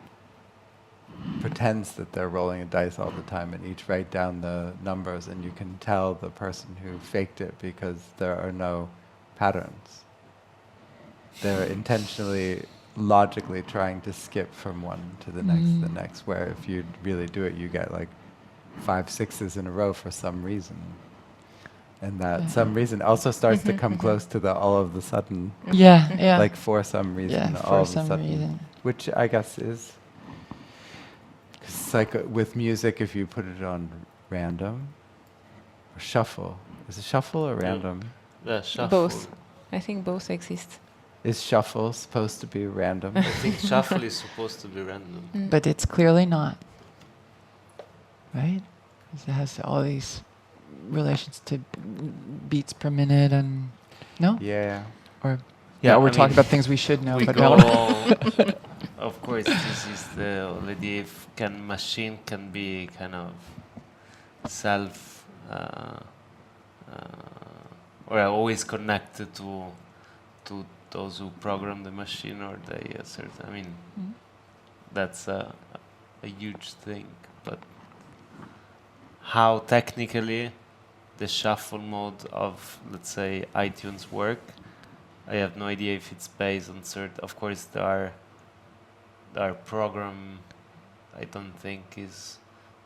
pretends that they're rolling a dice all the time, and each write down the numbers, and you can tell the person who faked it because there are no patterns. They're intentionally, logically trying to skip from one to the next, where if you really do it, you get like 5 6s in a row for some reason. And that some reason also starts to come close to the all of the sudden. Yeah. Like for some reason, all of a sudden. Reason. Which I guess is, it's like with music, if you put it on random or shuffle. Is it shuffle or random? Yeah, shuffle. Both. I think both exist. Is shuffle supposed to be random? I think shuffle is supposed to be random. But it's clearly not. Right? It has all these relations to beats per minute and... No? Yeah. Or we're talking about things we should know, but no. Of course, this is the idea if machine can be kind of self... or always connected to those who program the machine, or they assert. I mean, that's a huge thing. But how technically the shuffle mode of, let's say, iTunes work, I have no idea if it's based on certain. Of course, there are program. I don't think is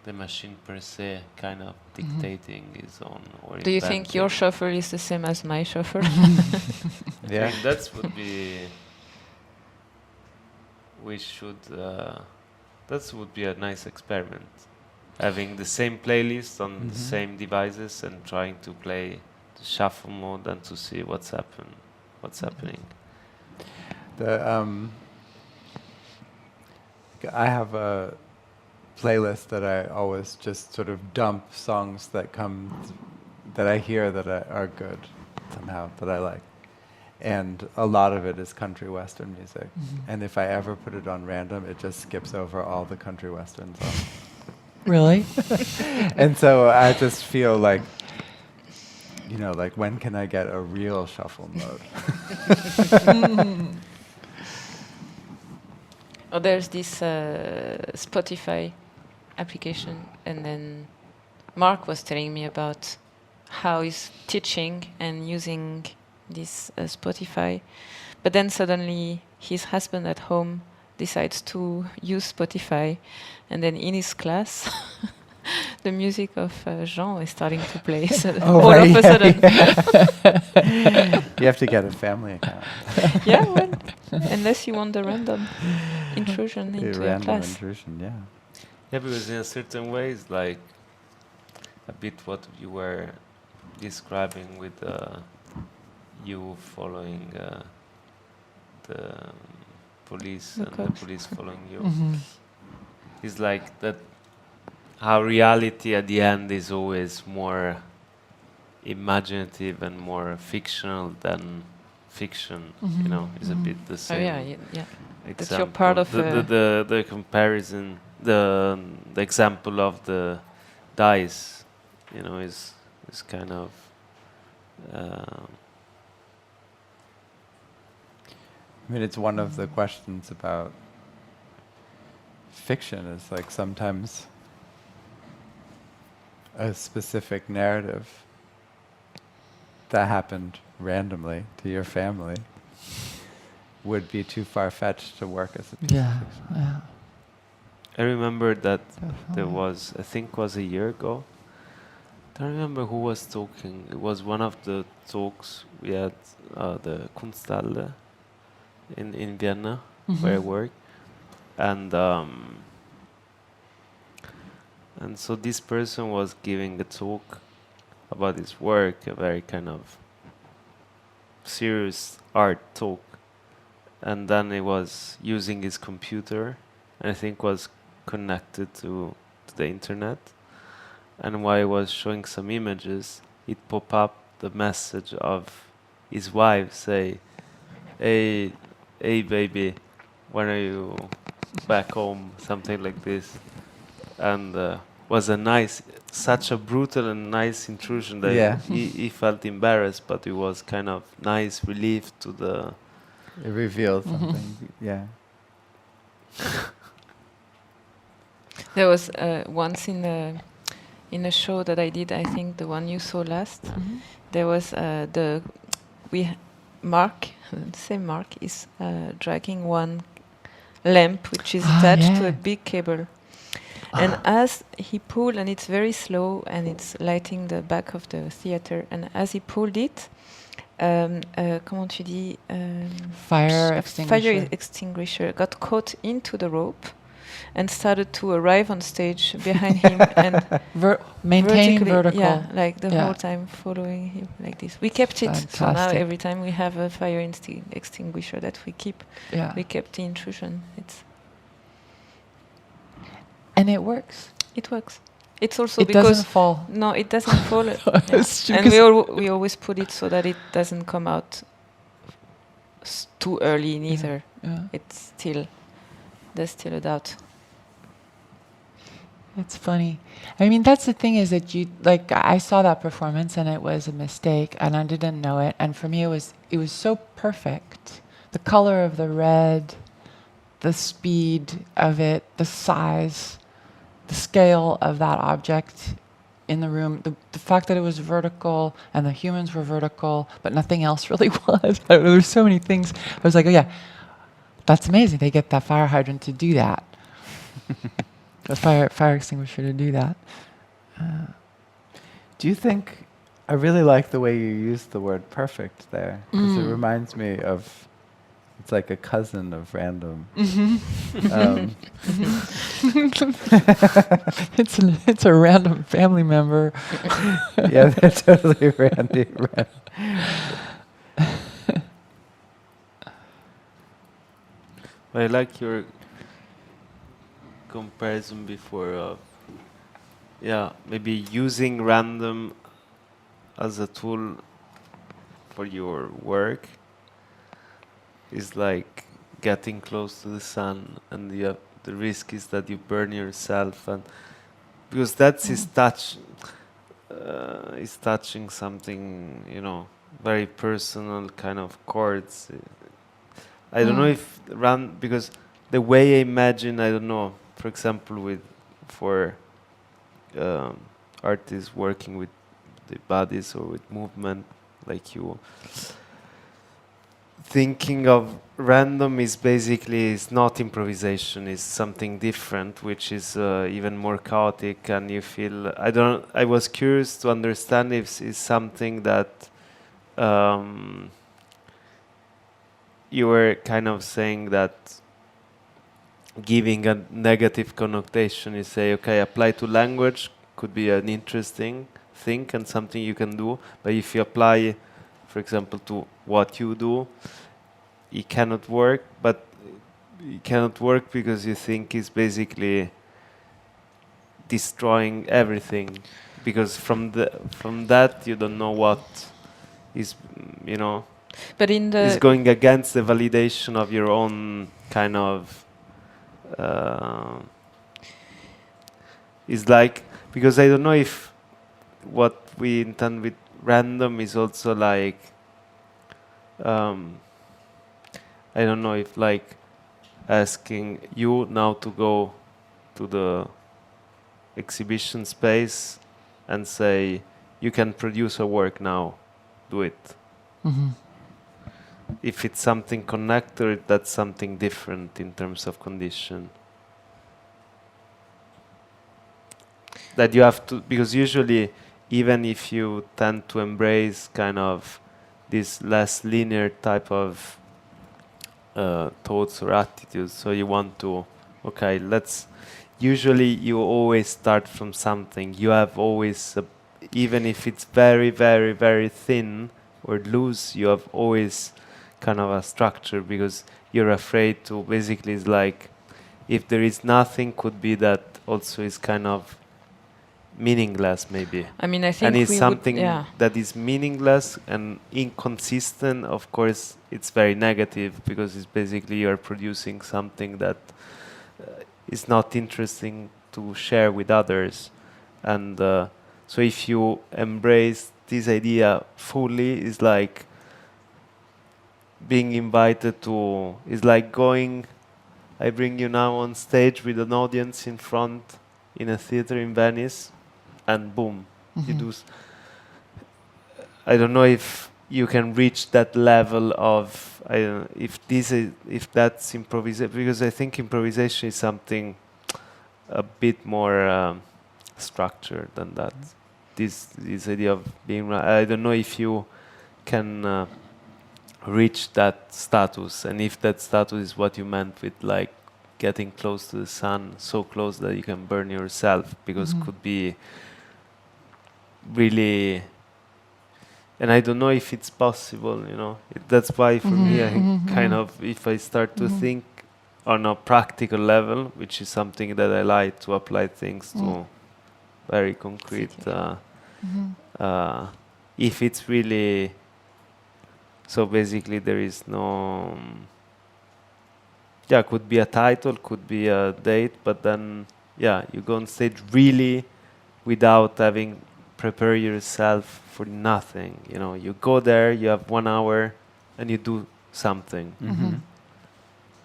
the machine per se kind of dictating its own. Or do you think your shuffle is the same as my shuffle? Yeah, I mean, that would be. We should. That would be a nice experiment. Having the same playlist on the same devices and trying to play the shuffle mode and to see what's happening. I have a playlist that I always just sort of dump songs that I hear that are good somehow, that I like. And a lot of it is country western music. And if I ever put it on random, it just skips over all the country western songs. Really? And so I just feel like, like when can I get a real shuffle mode? Oh, there's this Spotify application, and then Mark was telling me about how he's teaching and using this Spotify, but then suddenly his husband at home decides to use Spotify, and then in his class the music of Jean is starting to play all of a sudden. You have to get a family account. Yeah, well, unless you want the random intrusion into your class. Intrusion, yeah. Yeah, because in a certain way it's like a bit what you were describing with you following the police and the police following you. It's like that, how reality at the end is always more imaginative and more fictional than fiction. You know, is a bit the same. Oh yeah. That's your part of the comparison. The example of the dice, you know, is kind of. I mean, it's one of the questions about fiction is like sometimes a specific narrative that happened randomly to your family would be too far-fetched to work as a piece of fiction. Yeah. I remember that there was, I think was a year ago, I don't remember who was talking. It was one of the talks we had, the Kunsthalle in Vienna, where I work. And so this person was giving a talk about his work, a very kind of serious art talk. And then he was using his computer, and I think was connected to the internet. And while I was showing some images, it popped up the message of his wife say, hey baby, when are you back home? Something like this. And was such a brutal and nice intrusion that he felt embarrassed, but it was kind of nice relief to the... It revealed something, yeah. There was once in a show that I did, I think the one you saw last, there was Mark, the same Mark, is dragging one lamp which is attached to a big cable. And as he pulled, and it's very slow, and it's lighting the back of the theater, and as he pulled it, comment tu dis? Fire extinguisher got caught into the rope and started to arrive on stage behind him and maintaining vertical. Yeah, like the whole time following him like this. We kept it. So now every time we have a fire extinguisher that we keep, we kept the intrusion. And it works. It works. It's also because it doesn't fall. No, it doesn't fall. And we always put it so that it doesn't come out too early neither. It's there's still a doubt. It's funny. I mean, that's the thing is that I saw that performance and it was a mistake and I didn't know it. And for me, it was so perfect. The color of the red, the speed of it, the size, the scale of that object in the room, the fact that it was vertical and the humans were vertical, but nothing else really was. There's so many things. I was like, oh yeah, that's amazing. They get that fire hydrant to do that. The fire extinguisher to do that. Do you think, I really like the way you used the word perfect there, because it reminds me of, it's like a cousin of random. It's a random family member. Yeah, they're totally randy. I like your comparison before of, maybe using random as a tool for your work is like getting close to the sun, and the risk is that you burn yourself, and because that's his touch, is touching something, very personal kind of chords. I don't know if because the way I imagine, I don't know, for example, for artists working with the bodies or with movement, like you, thinking of random is basically is not improvisation, is something different, which is even more chaotic, and you feel I was curious to understand if it's something that you were kind of saying that giving a negative connotation, you say, okay, apply to language could be an interesting thing and something you can do, but if you apply, for example, to what you do, it cannot work, but it cannot work because you think it's basically destroying everything, because from that you don't know what is, but is going against the validation of your own kind of is like, because I don't know if what we intend with random is also like I don't know if like asking you now to go to the exhibition space and say you can produce a work now, do it. Mm-hmm. If it's something connected, that's something different in terms of condition. That you have to, because usually even if you tend to embrace kind of this less linear type of thoughts or attitudes, so you want to, okay, usually you always start from something. You have always, even if it's very, very, very thin or loose, you have always kind of a structure, because you're afraid to, basically it's like, if there is nothing, could be that also is kind of meaningless maybe. I mean, I think and it's something that is meaningless and inconsistent. Of course, it's very negative, because it's basically you're producing something that is not interesting to share with others. And so if you embrace this idea fully, it's like being invited to, it's like going, I bring you now on stage with an audience in front in a theater in Venice, and boom, you do. I don't know if you can reach that level of, if that's improvisation, because I think improvisation is something a bit more structured than that. This idea of being, I don't know if you can reach that status, and if that status is what you meant with like getting close to the sun, so close that you can burn yourself, because could be really, and I don't know if it's possible, that's why for me I kind of, if I start to think on a practical level, which is something that I like to apply things to very concrete, if it's really, so basically there is no, could be a title, could be a date, but then you go on stage really without having prepare yourself for nothing. You go there, you have 1 hour, and you do something.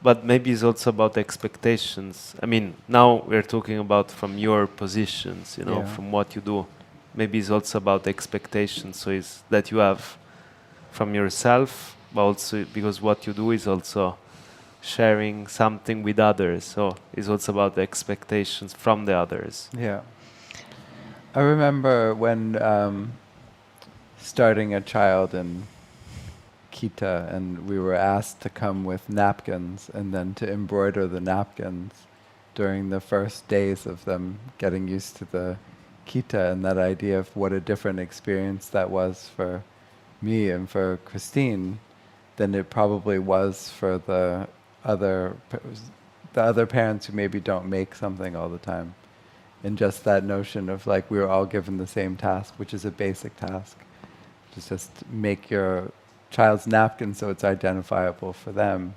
But maybe it's also about expectations. I mean, now we're talking about from your positions, from what you do. Maybe it's also about expectations. So it's that you have from yourself, but also because what you do is also sharing something with others. So it's also about the expectations from the others. Yeah. I remember when starting a child in Kita, and we were asked to come with napkins and then to embroider the napkins during the first days of them getting used to the Kita, and that idea of what a different experience that was for me and for Christine than it probably was for the other parents who maybe don't make something all the time. And just that notion of like we were all given the same task, which is a basic task, to just make your child's napkin so it's identifiable for them,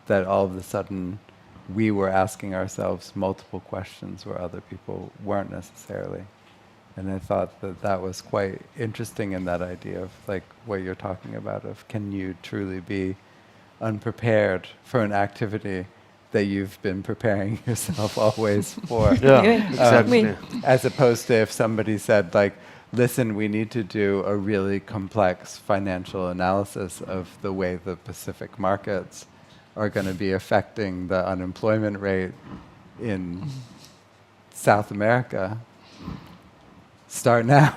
that all of a sudden we were asking ourselves multiple questions where other people weren't necessarily. And I thought that was quite interesting in that idea of like what you're talking about, of can you truly be unprepared for an activity that you've been preparing yourself always for. Exactly. As opposed to if somebody said, like, listen, we need to do a really complex financial analysis of the way the Pacific markets are going to be affecting the unemployment rate in South America. Start now.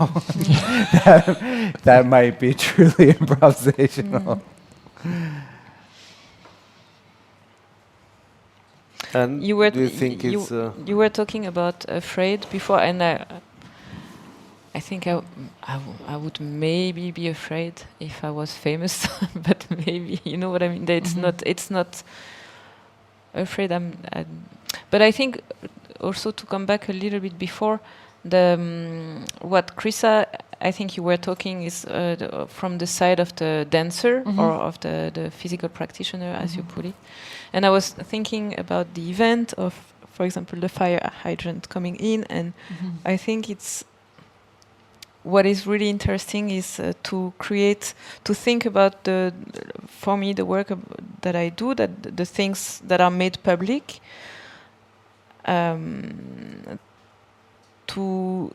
that might be truly improvisational. And You were do you think it's... you were talking about afraid before, and I think I would maybe be afraid if I was famous, but maybe, you know what I mean? It's not afraid. But I think also to come back a little bit before, what Chrysa, I think you were talking is from the side of the dancer or of the physical practitioner, as you put it. And I was thinking about the event of, for example, the fire hydrant coming in, and I think it's what is really interesting is to think about for me, the work that I do, that the things that are made public, to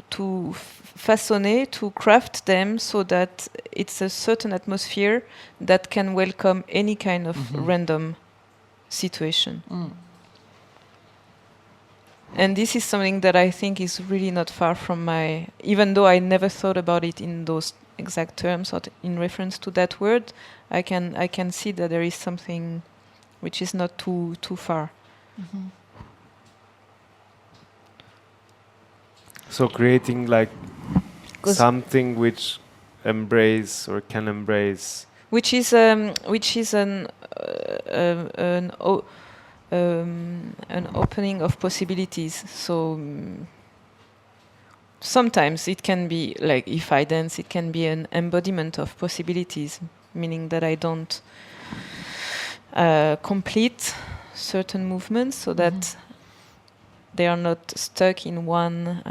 façonner, to craft them so that it's a certain atmosphere that can welcome any kind of random situation. And this is something that I think is really not far from even though I never thought about it in those exact terms or in reference to that word, I can see that there is something which is not too far. So creating like something which embrace or can embrace, which is an opening of possibilities. So sometimes it can be like, if I dance, it can be an embodiment of possibilities, meaning that I don't complete certain movements so that they are not stuck in one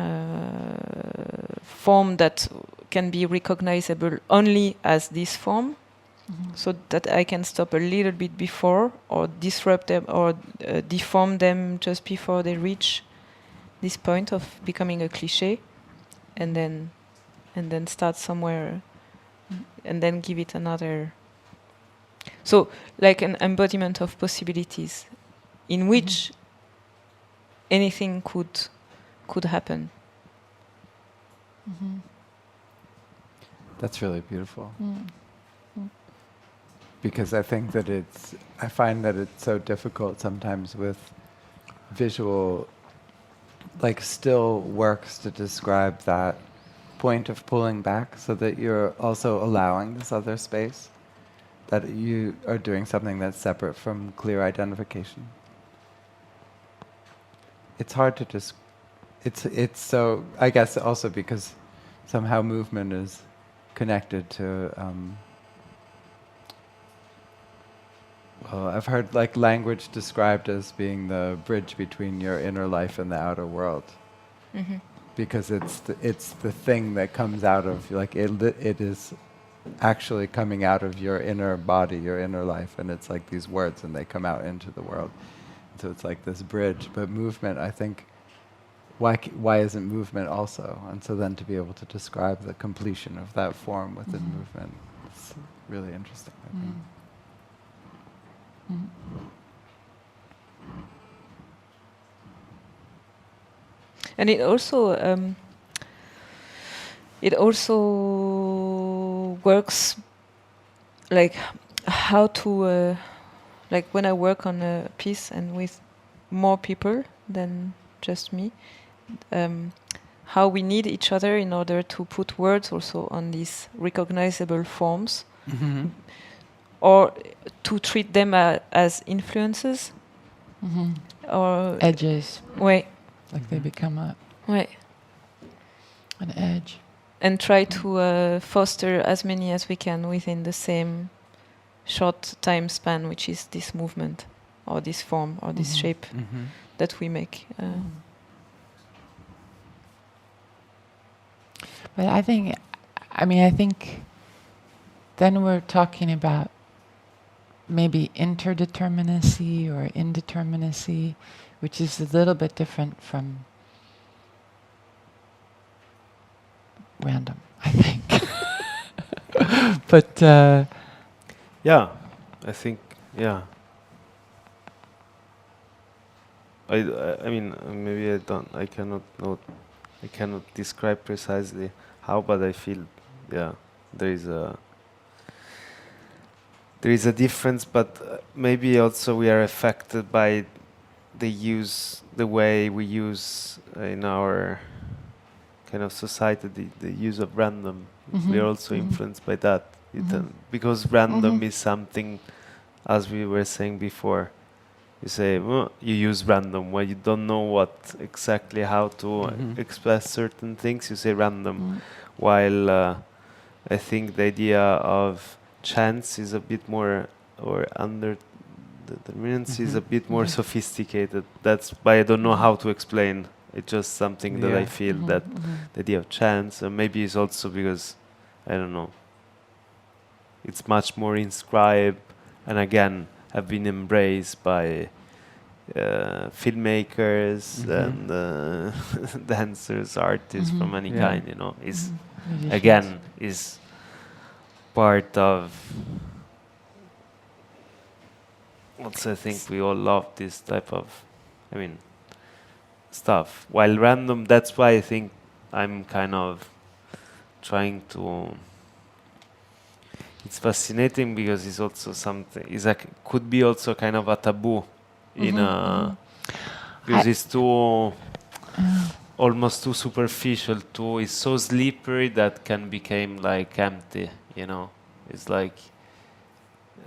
form that can be recognizable only as this form, so that I can stop a little bit before, or disrupt them, or deform them just before they reach this point of becoming a cliché, and then start somewhere, and then give it another. So, like an embodiment of possibilities, in which anything could happen. That's really beautiful. Because I think that I find that it's so difficult sometimes with visual, like still works to describe that point of pulling back, so that you're also allowing this other space, that you are doing something that's separate from clear identification. It's hard to just, it's so, I guess also because somehow movement is connected to, well, I've heard like language described as being the bridge between your inner life and the outer world. Because it's the thing that comes out of, like, it is actually coming out of your inner body, your inner life, and it's like these words and they come out into the world. So it's like this bridge. But movement, I think, why isn't movement also? And so then to be able to describe the completion of that form within movement, it's really interesting, I think. And it also works like how to like when I work on a piece and with more people than just me, how we need each other in order to put words also on these recognizable forms, or to treat them as influences or edges. Ouais. Like they become an edge. And try to foster as many as we can within the same short time span, which is this movement or this form or this shape that we make. But I think then we're talking about maybe interdeterminacy or indeterminacy, which is a little bit different from random, I think. But yeah, I think, yeah. I mean, maybe I cannot describe precisely how, but I feel, yeah, there is a difference, but maybe also we are affected by the way we use in our kind of society, the use of random. We are also influenced by that. Because random is something, as we were saying before, you say, well, you use random, when you don't know what exactly how to express certain things, you say random. While I think the idea of chance is a bit more, or underdeterminants is a bit more sophisticated. That's why I don't know how to explain. It's just something that I feel that the idea of chance, and maybe it's also because, I don't know, it's much more inscribed, and again, have been embraced by filmmakers and dancers, artists from any kind, you know. Is again is part of. Also, I think we all love this type of, I mean, stuff. While random, that's why I think I'm kind of trying to. It's fascinating because it's also something. Could be also kind of a taboo in a because it's too almost too superficial. It's so slippery that can become like empty. You know, it's like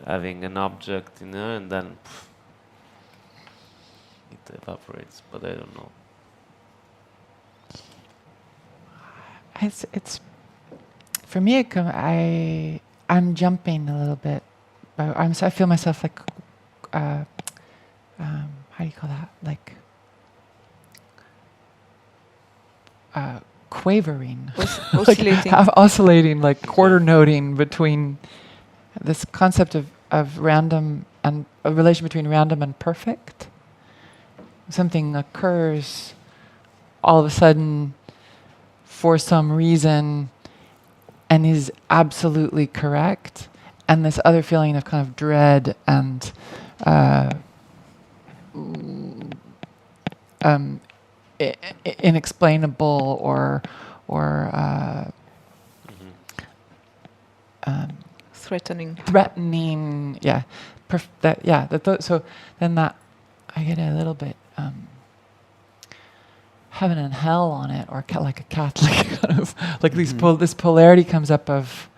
having an object in there and then it evaporates. But I don't know. It's for me. I'm jumping a little bit. I feel myself like, how do you call that? Like quavering, oscillating, like oscillating, like quarter noting between this concept of random and a relation between random and perfect. Something occurs all of a sudden for some reason and is absolutely correct, and this other feeling of kind of dread and inexplainable or threatening. Yeah, so then that I get a little bit heaven and hell on it, or like a Catholic kind of like this polarity comes up of,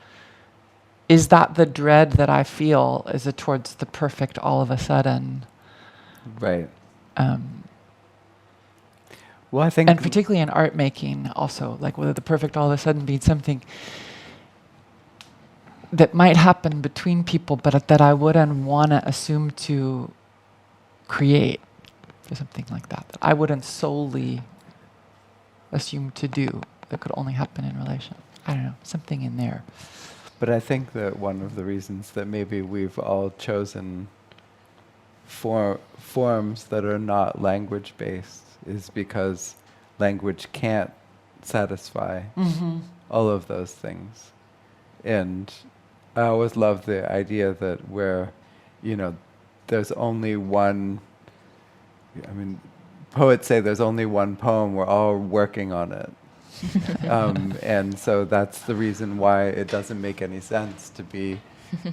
is that the dread that I feel? Is it towards the perfect all of a sudden? Right. Well, I think, and particularly in art making, also, like whether the perfect all of a sudden be something that might happen between people, but that I wouldn't want to assume to create, or something like that. That I wouldn't solely assume to do. That could only happen in relation. I don't know, something in there. But I think that one of the reasons that maybe we've all chosen forms that are not language-based is because language can't satisfy all of those things. And I always love the idea that there's only one, poets say there's only one poem, we're all working on it. And so that's the reason why it doesn't make any sense to be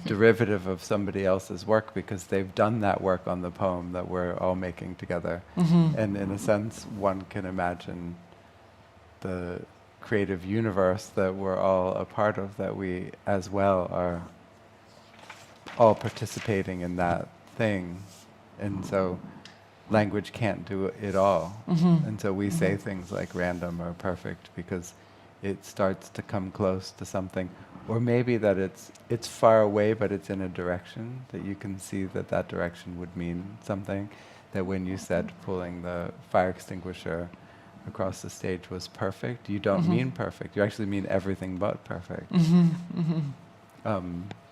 derivative of somebody else's work, because they've done that work on the poem that we're all making together. And in a sense, one can imagine the creative universe that we're all a part of, that we as well are all participating in that thing. And so language can't do it all. And so we say things like random or perfect because it starts to come close to something. Or maybe that it's far away, but it's in a direction that you can see that direction would mean something. That when you said pulling the fire extinguisher across the stage was perfect, you don't mean perfect. You actually mean everything but perfect.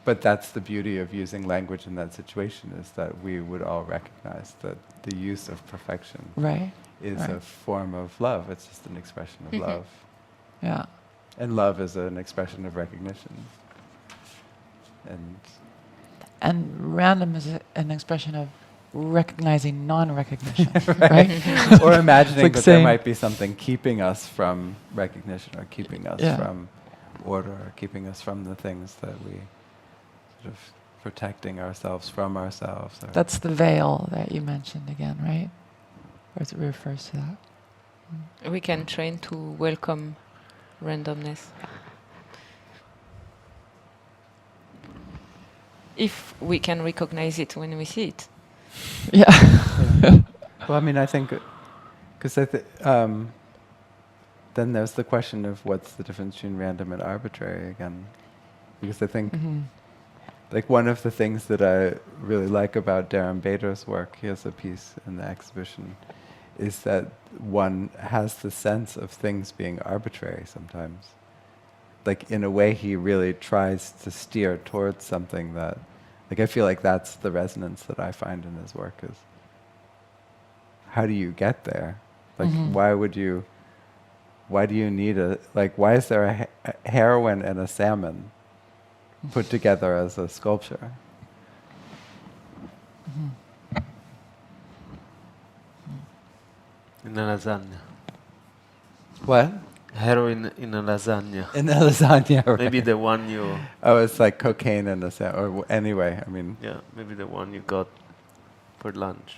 But that's the beauty of using language in that situation, is that we would all recognize that the use of perfection is a form of love. It's just an expression of love. Yeah. And love is an expression of recognition. And random is an expression of recognizing non-recognition, right? Or imagining like that there might be something keeping us from recognition, or keeping us from order, or keeping us from the things that we sort of protecting ourselves from ourselves. That's the veil that you mentioned again, right? Or it refers to that. We can train to welcome randomness. If we can recognize it when we see it. Yeah. Well, I mean, I think, because then there's the question of what's the difference between random and arbitrary again. Because I think, like, one of the things that I really like about Darren Bader's work, he has a piece in the exhibition, is that one has the sense of things being arbitrary sometimes. Like, in a way, he really tries to steer towards something that, like, I feel like that's the resonance that I find in his work, is how do you get there? Like, why do you need why is there a heroine and a salmon put together as a sculpture? In a lasagna. What? Heroin in a lasagna. In a lasagna, right. Maybe the one you... Oh, it's like cocaine in a salmon. Or anyway, I mean... Yeah, maybe the one you got for lunch.